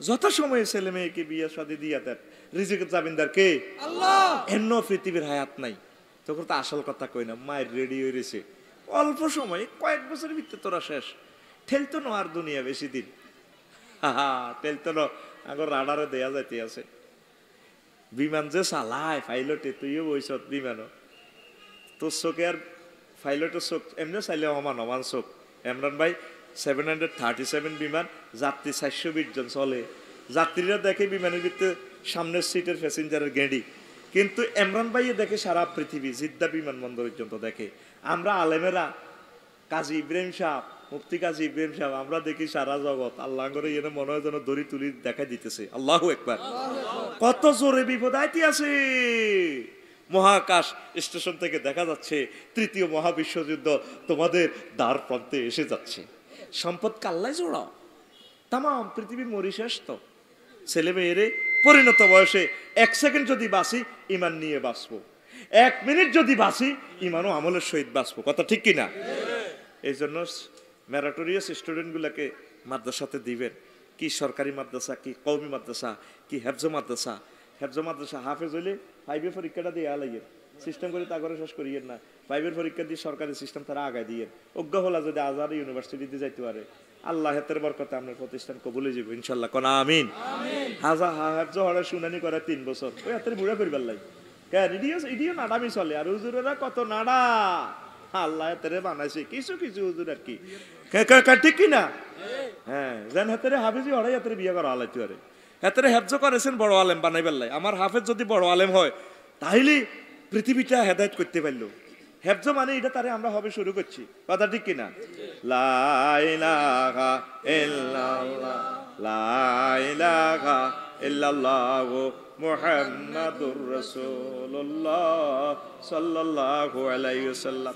যথাসময়ে ছেলে মেয়েকে বিয়ে শাদী দিয়ে দেন, রিজিকের জামিনদার কে? আল্লাহ। এন্ন পৃথিবীর হায়াত নাই, তখন তো আসল কথা কই না, মায়ের রেডি হয়ে রয়েছে, অল্প সময় কয়েক বছরের ভিতরে তোরা শেষ, ঠেলতো না আর দুনিয়া বেশি দিন, ঠেলতো না আগর রাডারে দেয়া যাইতে আছে। বিমান যে চালায় পাইলটে, তুইও বইস বিমানও, তোর চোখে আর পাইলটের চোখ এমনি চাইলে সমান সমান চোখ। ইমরান ভাই 737 বিমান, যাত্রী 420 জন চলে, যাত্রীরা দেখে বিমানের ভিতরে সামনের সিটের প্যাসেঞ্জারের গেঁড়ি, কিন্তু ইমরান ভাইয়ে দেখে সারা পৃথিবী, জিদ্দা বিমানবন্দর পর্যন্ত দেখে। আমরা আলেমেরা কাজী ইব্রাহিম সাহ, মুফতি কাজী ইব্রাহিম সাহ, আমরা দেখি সারা জগৎ, আল্লাহ করে এনে মনে হয় যেন দড়ি তুলি দেখা দিতেছে। আল্লাহু আকবার। কত জোরে বিপদ আইতে আছে। মহাকাশ স্টেশন থেকে দেখা যাচ্ছে তৃতীয় মহাবিশ্বযুদ্ধ তোমাদের দ্বার প্রান্তে এসে যাচ্ছে। সম্পদ কাল্লায় জোড়াও, তাম পৃথিবী মরিশেষ তো। ছেলে মেয়েরে পরিণত বয়সে 1 সেকেন্ড যদি বাঁচি ইমান নিয়ে বাঁচবো, 1 মিনিট যদি বাঁচি ইমানও আমলের সহিত বাঁচবো, কথা ঠিক কিনা? এই জন্য ম্যারাটোরিয়াস স্টুডেন্টগুলোকে মাদ্রাসাতে দিবেন, কি সরকারি মাদ্রাসা, কি কওমি মাদ্রাসা, কি হেফজ মাদ্রাসা। হেফজ মাদ্রাসা হাফেজ হইলে 5-এর পরীক্ষাটা দিয়ে আলাইয়ের সিস্টেম করে তা করে শেষ করিয়েন না, 5-এর পরীক্ষা দিয়ে সরকারি সিস্টেম তারা আগায় দিয়ে অজ্ঞ হলা যদি আজহার ইউনিভার্সিটিতে যাইতে পারে, আল্লাহ হেতের বরকতে আপনার প্রতিষ্ঠান কবুলে যাবো ইনশাল্লাহ, কোন আমিন। হেফজ হওয়ার শুনানি করে 3 বছর, ওই হাতের বুড়া করিবার লাই কেন, ইডিও নাডামি চলে, আর হুজুরেরা কত নাডা, আল্লাহ হেতেরে বানাইছে কিছু কিছু হুজুর আর কি, ঠিক কিনা? হ্যাঁ, যেন হাতেরে হাফিজি হড়াই হাতের বিয়ে করা আলাইতে পারে, হাতেরে হেফজ করেছেন বড় আলেম বানাইবার লাই। আমার হাফেজ যদি বড় আলেম হয় তাইলে পৃথিবীটা হেদায়েত করতে পারলো। হেফজ মানে এটা তারে আমরা হবে শুরু করছি, কথা ঠিক কিনা? লা ইলাহা ইল্লাল্লাহ, লা ইলাহা ইল্লাল্লাহ মুহাম্মাদুর রাসূলুল্লাহ সাল্লাল্লাহু আলাইহি ওয়াসাল্লাম।